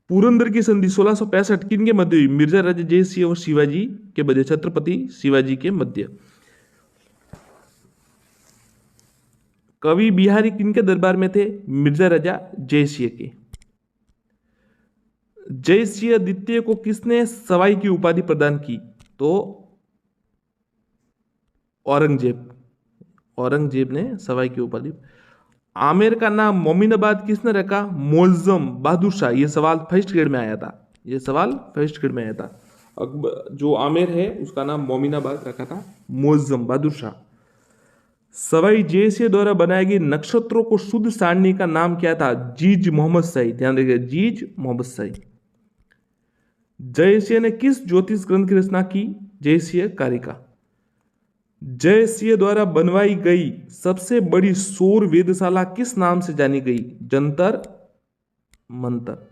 पुरंदर की संधि 1665 किन के मध्य हुई? मिर्जा राजा जयसिंह और शिवाजी के मध्य, छत्रपति शिवाजी के मध्य। कवि बिहारी किन के दरबार में थे? मिर्जा राजा जयसिंह के। जयसिंह द्वितीय को किसने सवाई की उपाधि प्रदान की? तो औरंगजेब, औरंगजेब ने सवाई की उपाधि। आमेर का नाम मोमिनाबाद किसने रखा? मोअज्जम बहादुर शाह। ये सवाल फर्स्ट ग्रेड में आया था, ये सवाल फर्स्ट ग्रेड में आया था। अकबर जो आमेर है उसका नाम मोमिनाबाद रखा था मोअज्जम बहादुर शाह। सवाई जयसिंह द्वारा बनाई गई नक्षत्रों को शुद्ध सारणी का नाम क्या था? जीज मोहम्मद शाही। ध्यान रखिए, जीज मोहम्मद शाही। जयसिंह ने किस ज्योतिष ग्रंथ की रचना की? जयसिंह कारिका। जयसिंह द्वारा बनवाई गई सबसे बड़ी सौर वेधशाला किस नाम से जानी गई? जंतर मंतर।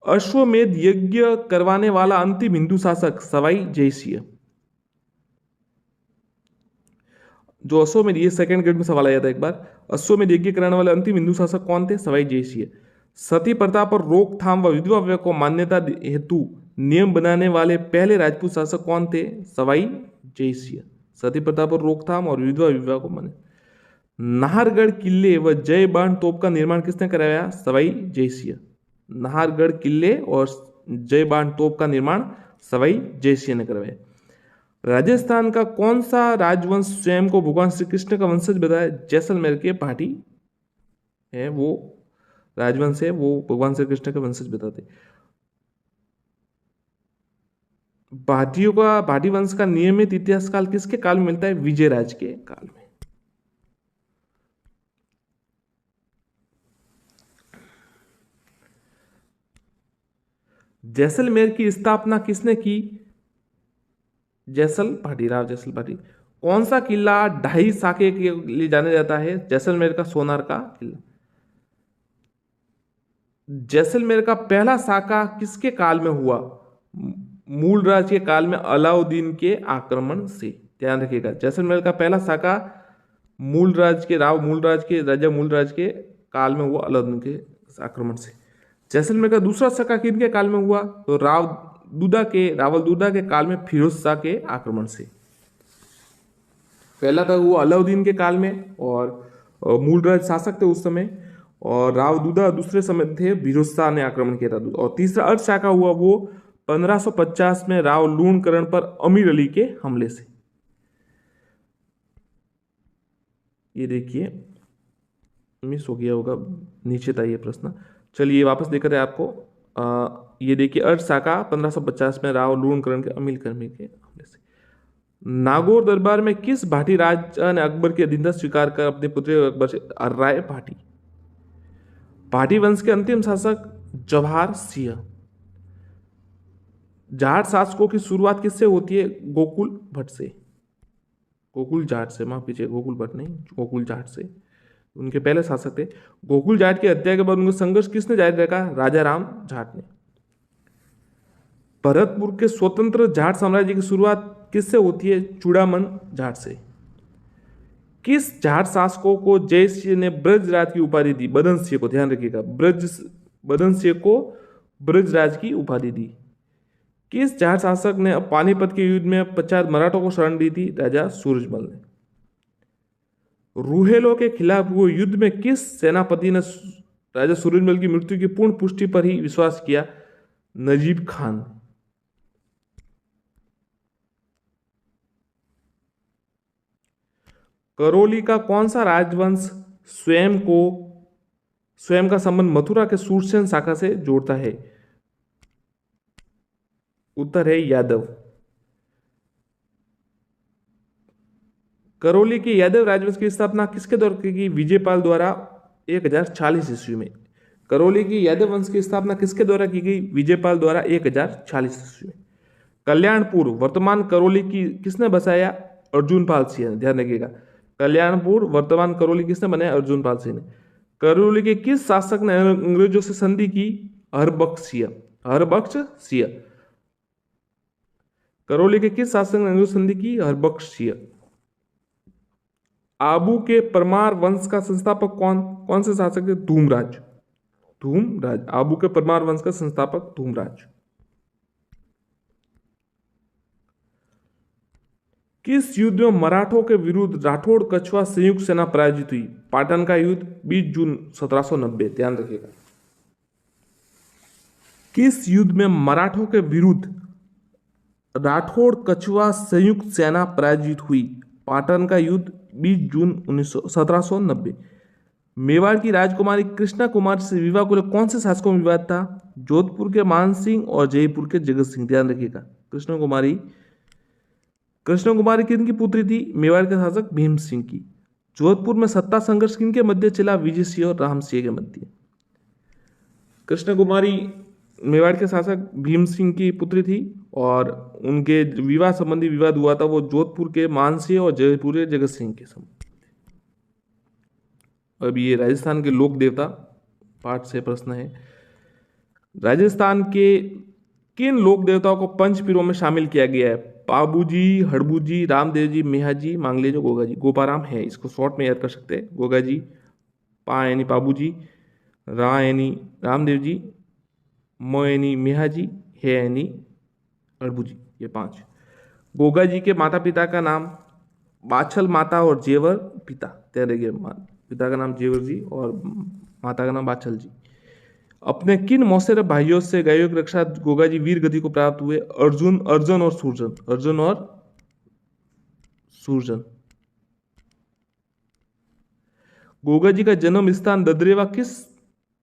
अश्वमेध यज्ञ करवाने वाला अंतिम हिंदू शासक? सवाई जयसिंह। जो अश्वमेध, ये सेकंड ग्रेड में सवाल आया था एक बार। अश्वमेध यज्ञ कराने वाले अंतिम हिंदू शासक कौन थे? सवाई जयसिंह। सती प्रथा पर रोकथाम व विधवा विवाह को मान्यता हेतु नियम बनाने वाले पहले राजपूत शासक कौन थे? सवाई जयसिंह। सती प्रथा पर रोकथाम और विधवा विवाह को मान्यता। नाहरगढ़ किले व जय बाण तोप का निर्माण किसने कराया? सवाई जयसिंह। नाहरगढ़ किले और जय बाण तोप का निर्माण सवाई जयसिंह ने करवाया। राजस्थान का कौन सा राजवंश स्वयं को भगवान श्री कृष्ण का वंशज बताया? जैसलमेर के भाटी है वो राजवंश है, वो भगवान श्री कृष्ण का वंशज बताते। भाटियों का, भाटी वंश का नियमित इतिहास काल किसके काल में मिलता है? विजयराज के काल में। जैसलमेर की स्थापना किसने की? जैसल भाटी, राव जैसल भाटी। कौन सा किला 2.5 साके के लिए जाना जाता है? जैसलमेर का सोनार का किला। जैसलमेर का पहला साका किसके काल में हुआ? मूलराज के काल में, अलाउद्दीन के आक्रमण से। ध्यान रखिएगा, जैसलमेर का पहला साका मूलराज के, राजा मूलराज के काल में हुआ, अलाउद्दीन के आक्रमण से। जैसलमेर का दूसरा साका किनके काल में हुआ? तो रावल दूदा के काल में, फिरोज शाह के आक्रमण से। पहला था वो अलाउद्दीन के काल में और मूलराज शासक थे उस समय, और राव दूदा दूसरे समय थे, फिरोज शाह ने आक्रमण किया था। और तीसरा अर्ध शाखा हुआ वो 1550 में राव लूणकरण पर अमीर अली के हमले से। ये देखिए मिस हो गया होगा, नीचे था ये प्रश्न। चलिए वापस देकर आपको ये देखिए, अर्ध शाखा 1550 में राव लूणकरण के अमीर कर्मी के हमले से। नागौर दरबार में किस भाटी राजा ने अकबर की अधीनता स्वीकार कर अपने पुत्र अकबर से? राय भाटी। भाटी वंश के अंतिम शासक जवाहर सिंह। जाट शासकों की शुरुआत किससे होती है? गोकुल भट्ट से, गोकुल जाट से, माफ कीजिए, गोकुल भट्ट नहीं, गोकुल जाट से। उनके पहले शासक थे। गोकुल जाट की हत्या के बाद उनका संघर्ष किसने जारी रखा? राजा राम जाट ने। भरतपुर के स्वतंत्र जाट साम्राज्य की शुरुआत किससे होती है? चूड़ामन जाट से। किस जाट शासकों को जयसिंह ने ब्रजराज की उपाधि दी? बदन सिंह को। ध्यान रखिएगा, बदन सिंह को ब्रजराज की उपाधि दी। किस जाट शासक ने पानीपत के युद्ध में 50 मराठों को शरण दी थी? राजा सूरजमल ने। रूहेलों के खिलाफ हुए युद्ध में किस सेनापति ने राजा सूरजमल की मृत्यु की पूर्ण पुष्टि पर ही विश्वास किया? नजीब खान। करौली का कौन सा राजवंश स्वयं का संबंध मथुरा के सूरसेन शाखा से जोड़ता है? उत्तर है यादव। करौली के यादव राजवंश की स्थापना किसके द्वारा की? विजयपाल द्वारा 1040 ईस्वी में। करौली की यादव वंश की स्थापना किसके द्वारा की गई? विजयपाल द्वारा 1046 ईस्वी में। कल्याणपुर वर्तमान करौली की किसने बसाया? अर्जुन पाल सिंह ने, ध्यान रखिएगा। कल्याणपुर वर्तमान करौली किसने बनाया? अर्जुन पाल सिंह ने। करौली के किस शासक ने अंग्रेजों से संधि की? हरबख्श सिंह। हरबख्श सिंह। करौली के किस शासक ने अंग्रेजों से संधि की? हरबख्श सिंह। आबू के परमार वंश का संस्थापक कौन कौन से शासक थे? धूमराज। धूमराज। आबू के परमार वंश का संस्थापक धूमराज। किस युद्ध में मराठों के विरुद्ध राठौड़ कछवा संयुक्त सेना पराजित हुई? पाटन का युद्ध 20 जून 1790, ध्यान रखिएगा। किस युद्ध में मराठों के विरुद्ध राठौड़ कछवा संयुक्त सेना पराजित हुई? पाटन का युद्ध 20 जून 1790। मेवाड़ की राजकुमारी कृष्णा कुमारी से विवाह को लेकर कौन से शासकों में विवाद था? जोधपुर के मान सिंह और जयपुर के जगत सिंह, ध्यान रखिएगा। कृष्ण कुमारी किन की पुत्री थी? मेवाड़ के शासक भीम सिंह की। जोधपुर में सत्ता संघर्ष किनके मध्य चला? विजय सिंह और राम सिंह के मध्य। कृष्ण कुमारी मेवाड़ के शासक भीम सिंह की पुत्री थी और उनके विवाह संबंधी विवाद हुआ था वो जोधपुर के मान सिंह और जयपुर के जगत सिंह के संबंध। अब ये राजस्थान के लोक देवता पाठ से प्रश्न है। राजस्थान के किन लोक देवताओं को पंचपीरों में शामिल किया गया है? पाबूजी, हड़बूजी, रामदेव जी, मेहाजी, मांगलेजो, गोगा जी। गोपाराम है, इसको शॉर्ट में याद कर सकते हैं। गोगा जी, पा यानी पाबूजी, रा यानी रामदेव जी, मो यानी मेहाजी, है यानी हड़बूजी। ये 5। गोगा जी के माता पिता का नाम बाछल माता और जेवर पिता, तेरे पिता का नाम जेवर जी और माता का नाम बाछल जी। अपने किन मौसेरे भाइयों से गायों की रक्षा गोगा जी वीर गति को प्राप्त हुए? अर्जुन और सूरजन। अर्जुन और सूरजन। गोगा जी का जन्म स्थान ददरेवा किस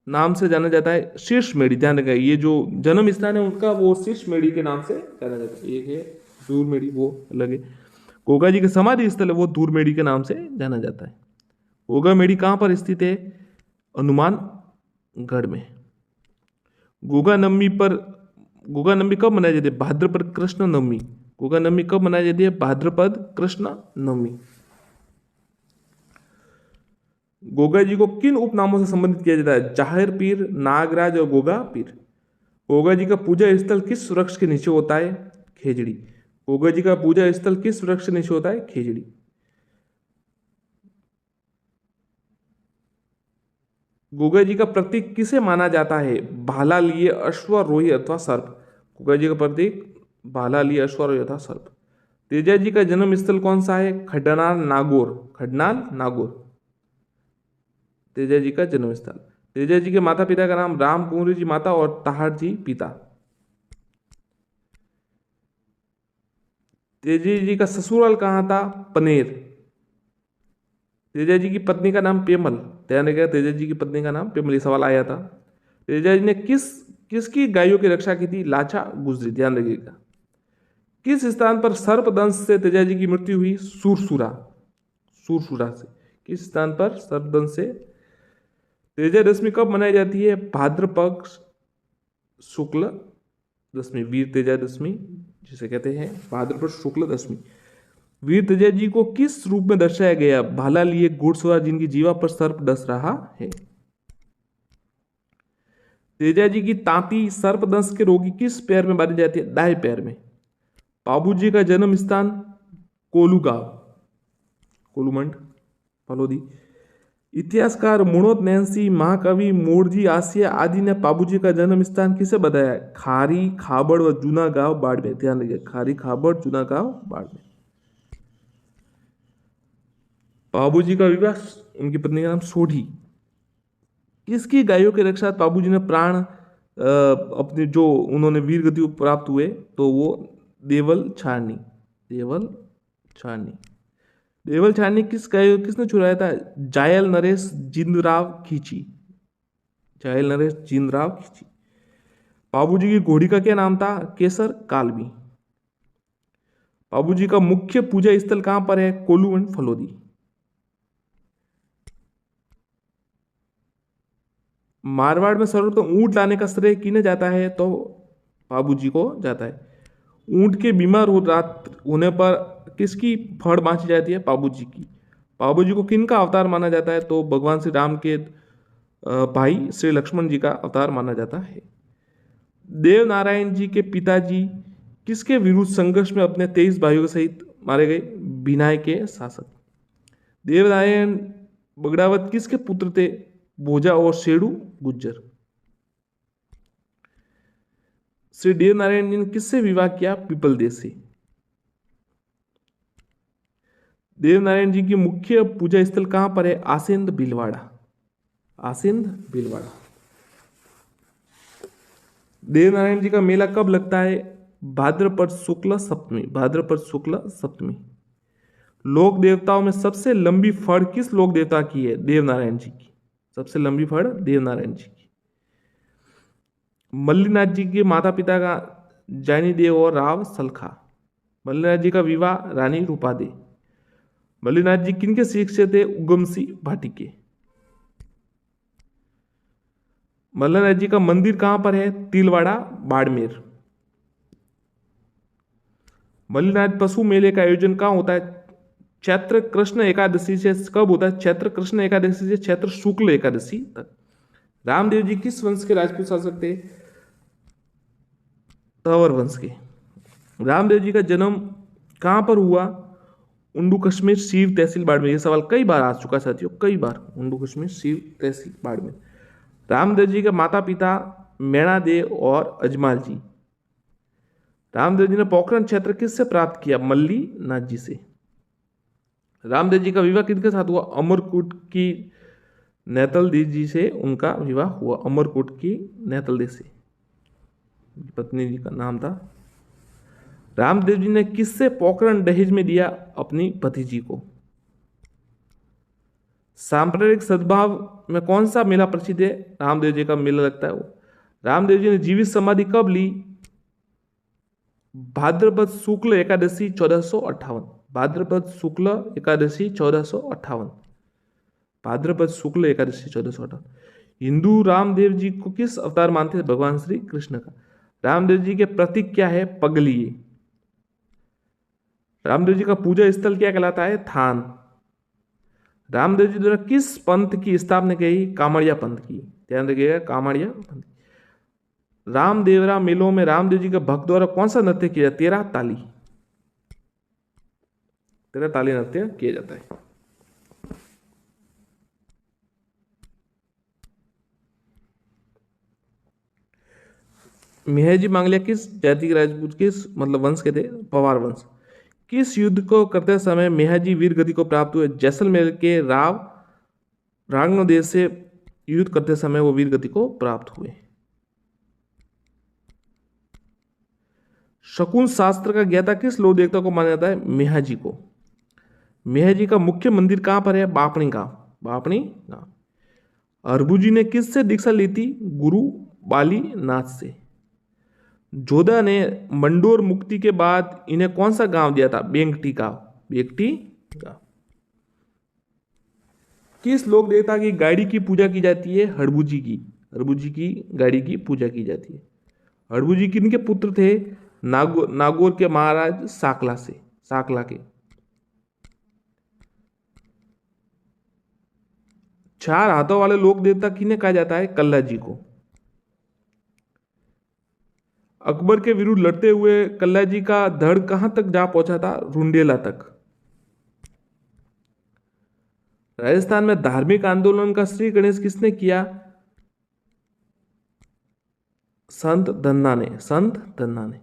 नाम से जाना जाता है? शीर्ष मेड़ी, ध्यान रखिए। ये जो जन्म स्थान है उनका वो शीर्ष मेड़ी के नाम से जाना जाता है। एक है दूर मेड़ी, वो अलग है। गोगा जी का समाधि स्थल है वो दूर मेड़ी के नाम से जाना जाता है। गोगा मेड़ी कहाँ पर स्थित है? हनुमानगढ़ में। गोगा नवमी कब मनाई जाती है? भाद्रपद कृष्ण नवमी। गोगा नवमी कब मनाई जाती है? भाद्रपद कृष्ण नवमी। गोगा जी को किन उपनामों से संबंधित किया जाता है? जाहिर पीर, नागराज और गोगा पीर। गोगा जी का पूजा स्थल किस वृक्ष के नीचे होता है? खेजड़ी। गोगा जी का पूजा स्थल किस वृक्ष के नीचे होता है? खेजड़ी। गोगा जी का प्रतीक किसे माना जाता है? भाला लिए अश्वारोही अथवा सर्प। गोगा जी का प्रतीक भाला लिए अश्वारोही अथवा सर्प। तेजा जी का जन्म स्थल कौन सा है? खडनाल नागौर। खडनाल नागौर तेजा जी का जन्म स्थल। तेजा जी के माता पिता का नाम राम कुंवरी जी माता और ताहर जी पिता। तेजा जी का ससुराल कहाँ था? पनेर। तेजा जी की पत्नी का नाम पेमल, ध्यान रखिएगा। तेजा जी की पत्नी का नाम पेमल, ये सवाल आया था। तेजा जी ने किसकी गायों की रक्षा की थी? लाचा गुजरी, ध्यान रखिएगा। किस स्थान पर सर्पदंश से तेजा जी की मृत्यु हुई? सुरसुरा। सुरसुरा से। किस स्थान पर सर्पदंश से? तेजा दशमी कब मनाई जाती है? भाद्रपद शुक्ल दशमी, वीर तेजा दशमी जिसे कहते हैं, भाद्रपद शुक्ल दशमी। वीर तेजा जी को किस रूप में दर्शाया गया? भाला लिए घुड़सवार जिनकी जीवा पर सर्प डस रहा है। तेजा जी की तांती सर्पदंश के रोगी किस पैर में बांधी जाती है? दाएं पैर में। बाबू जी का जन्म स्थान कोलूगांव, कोलूमंड, फलोदी। इतिहासकार मुणोत नैन्सी, महाकवि मोरजी आसिया आदि ने बाबूजी का जन्म स्थान किसे बताया? खारी, खाबड़ व जूना गांव, बाड़मेर। ध्यान रखिए, खारी, खाबड़, जूना गांव, बाड़मेर। बाबूजी का विवाह उनकी पत्नी का नाम सोढ़ी। किसकी गायों की रक्षा बाबूजी ने प्राण अपने जो उन्होंने वीर गति प्राप्त हुए तो वो देवल छाड़नी। देवल छाड़नी। देवल छाड़नी किसने छुड़ाया था? जायल नरेश जिंदराव खींची। जायल नरेश जिंदराव खींची। बाबूजी की घोड़ी का क्या नाम था? केसर कालवी। बाबूजी का मुख्य पूजा स्थल कहां पर है? कोलू एंड फलोदी। मारवाड़ में सर्वप्रथम ऊंट लाने का श्रेय किन्हें जाता है? तो बाबूजी को जाता है। ऊंट के बीमार हो रात होने पर किसकी फड़ बांची जाती है? बाबूजी की। बाबूजी को किन का अवतार माना जाता है? तो भगवान श्री राम के भाई श्री लक्ष्मण जी का अवतार माना जाता है। देव नारायण जी के पिताजी किसके विरुद्ध संघर्ष में अपने 23 भाइयों सहित मारे गए? बिनाय के शासक। देवनारायण बगड़ावत किसके पुत्र थे? भोजा और शेडू गुज्जर। श्री देवनारायण जी ने किससे विवाह किया? पीपल देश से। देवनारायण जी की मुख्य पूजा स्थल कहां पर है? आसिंद भीलवाड़ा। आसिंद भीलवाड़ा। देवनारायण जी का मेला कब लगता है? भाद्रपद शुक्ल सप्तमी। भाद्रपद शुक्ल सप्तमी। लोक देवताओं में सबसे लंबी फड़ किस लोक देवता की है? देवनारायण जी की। सबसे लंबी फड़ देवनारायण जी की। मल्लीनाथ जी के माता पिता का जानी देव और राव सलखा। मल्लीनाथ जी का विवाह रानी रूपादे। मल्लीनाथ जी किनके शिष्य थे? उगम सिंह भाटी के। मल्लीनाथ जी का मंदिर कहां पर है? तिलवाड़ा बाड़मेर। मल्लीनाथ पशु मेले का आयोजन कहां होता है? चैत्र कृष्ण एकादशी से कब होता है? चैत्र कृष्ण एकादशी से चैत्र शुक्ल एकादशी तक। रामदेव जी किस वंश के राजपूत शासक थे? तंवर वंश के। रामदेव जी का जन्म कहां पर हुआ? उंडू कश्मीर सीव तहसील बाड़मेर। यह सवाल कई बार आ चुका साथियों, कई बार। उंडू कश्मीर सीव तहसील बाड़मेर। रामदेव जी के माता पिता मैणादेव और अजमाल जी। रामदेव जी ने पोखरण क्षेत्र किससे प्राप्त किया? मल्ली नाथ जी से। रामदेव जी का विवाह किनके साथ हुआ? अमरकूट की नेतल दी जी से उनका विवाह हुआ। अमरकूट की नेतल दी से पत्नी जी का नाम था। रामदेव जी ने किससे पोखरण दहेज में दिया? अपनी भतीजी को। सांप्रदायिक सद्भाव में कौन सा मेला प्रसिद्ध है? रामदेव जी का मेला लगता है वो। रामदेव जी ने जीवित समाधि कब ली? भाद्रपद शुक्ल एकादशी 1458। भाद्रपद शुक्ल एकादशी 1458। भाद्रपद शुक्ल एकादशी 1458। हिंदू रामदेव जी को किस अवतार मानते हैं? भगवान श्री कृष्ण का। रामदेव जी के प्रतीक क्या है? पगलिए। रामदेव जी का पूजा स्थल क्या कहलाता है? थान। रामदेव जी द्वारा किस पंथ की स्थापना की? कामड़िया पंथ की। ध्यान रखिएगा, कामड़िया पंथ। रामदेवरा मेलों में रामदेव जी के भक्त द्वारा कौन सा नृत्य किया जाता है? तेरह ताली। तेरह ताली नृत्य किया जाता है। मेहरजी मांगलिया किस जाति के राजपूत, किस मतलब वंश के थे? पवार वंश। किस युद्ध को करते समय मेहरजी वीर गति को प्राप्त हुए? जैसलमेर के रांगनोदेश से युद्ध करते समय वो वीर गति को प्राप्त हुए। शकुन शास्त्र का ज्ञाता किस लोक देवता को माना जाता है? मेहरजी को। मेहरजी का मुख्य मंदिर कहां पर है? बापणी गांव। बापणी गांव। अरबू जी ने किससे दीक्षा ली थी? गुरु बाली नाथ से। जोधा ने मंडोर मुक्ति के बाद इन्हें कौन सा गांव दिया था? बेंगटी गांव। बेंगटी गांव। किस लोक देवता की गाड़ी की पूजा की जाती है? हड़बूजी की। हड़बूजी की गाड़ी की पूजा की जाती है। हड़बूजी किनके पुत्र थे? नागौर के महाराज साकला से। साकला के। चार हाथों वाले लोक देवता किन्हें कहा जाता है? कल्ला जी को। अकबर के विरुद्ध लड़ते हुए कल्ला जी का धड़ कहां तक जा पहुंचा था? रुंडेला तक। राजस्थान में धार्मिक आंदोलन का श्री गणेश किसने किया? संत धन्ना ने। संत धन्ना ने।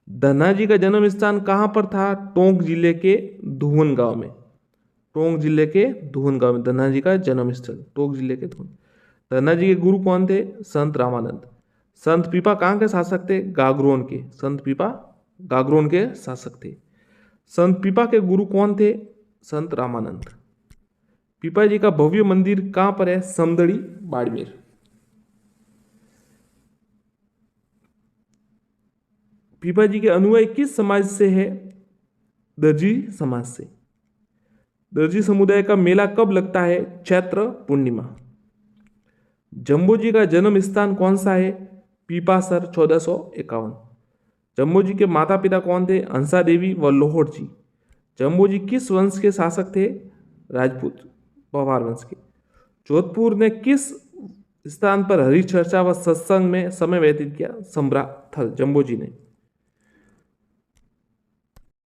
धन्ना जी का जन्म स्थान कहां पर था? टोंक जिले के धुवन गांव में। टोंक जिले के धुवन गांव में धन्ना जी का जन्म स्थल। टोंक जिले के धुवन। धन्ना जी के गुरु कौन थे? संत रामानंद। संत पीपा कहाँ के शासक थे? गागरोन के। संत पीपा गागरोन के शासक थे। संत पीपा के गुरु कौन थे? संत रामानंद। पीपा जी का भव्य मंदिर कहां पर है? समदड़ी बाड़मेर। पीपा जी के अनुयायी किस समाज से है? दर्जी समाज से। दर्जी समुदाय का मेला कब लगता है? चैत्र पूर्णिमा। जम्बू जी का जन्म स्थान कौन सा है? पीपासर 1451। जम्बू जी के माता पिता कौन थे? हंसा देवी व लोहड़ जी। जम्बू जी किस वंश के शासक थे? राजपूत पवार वंश के। जोधपुर ने किस स्थान पर हरि चर्चा व सत्संग में समय व्यतीत किया? संभ्रा थल जम्बू जी ने।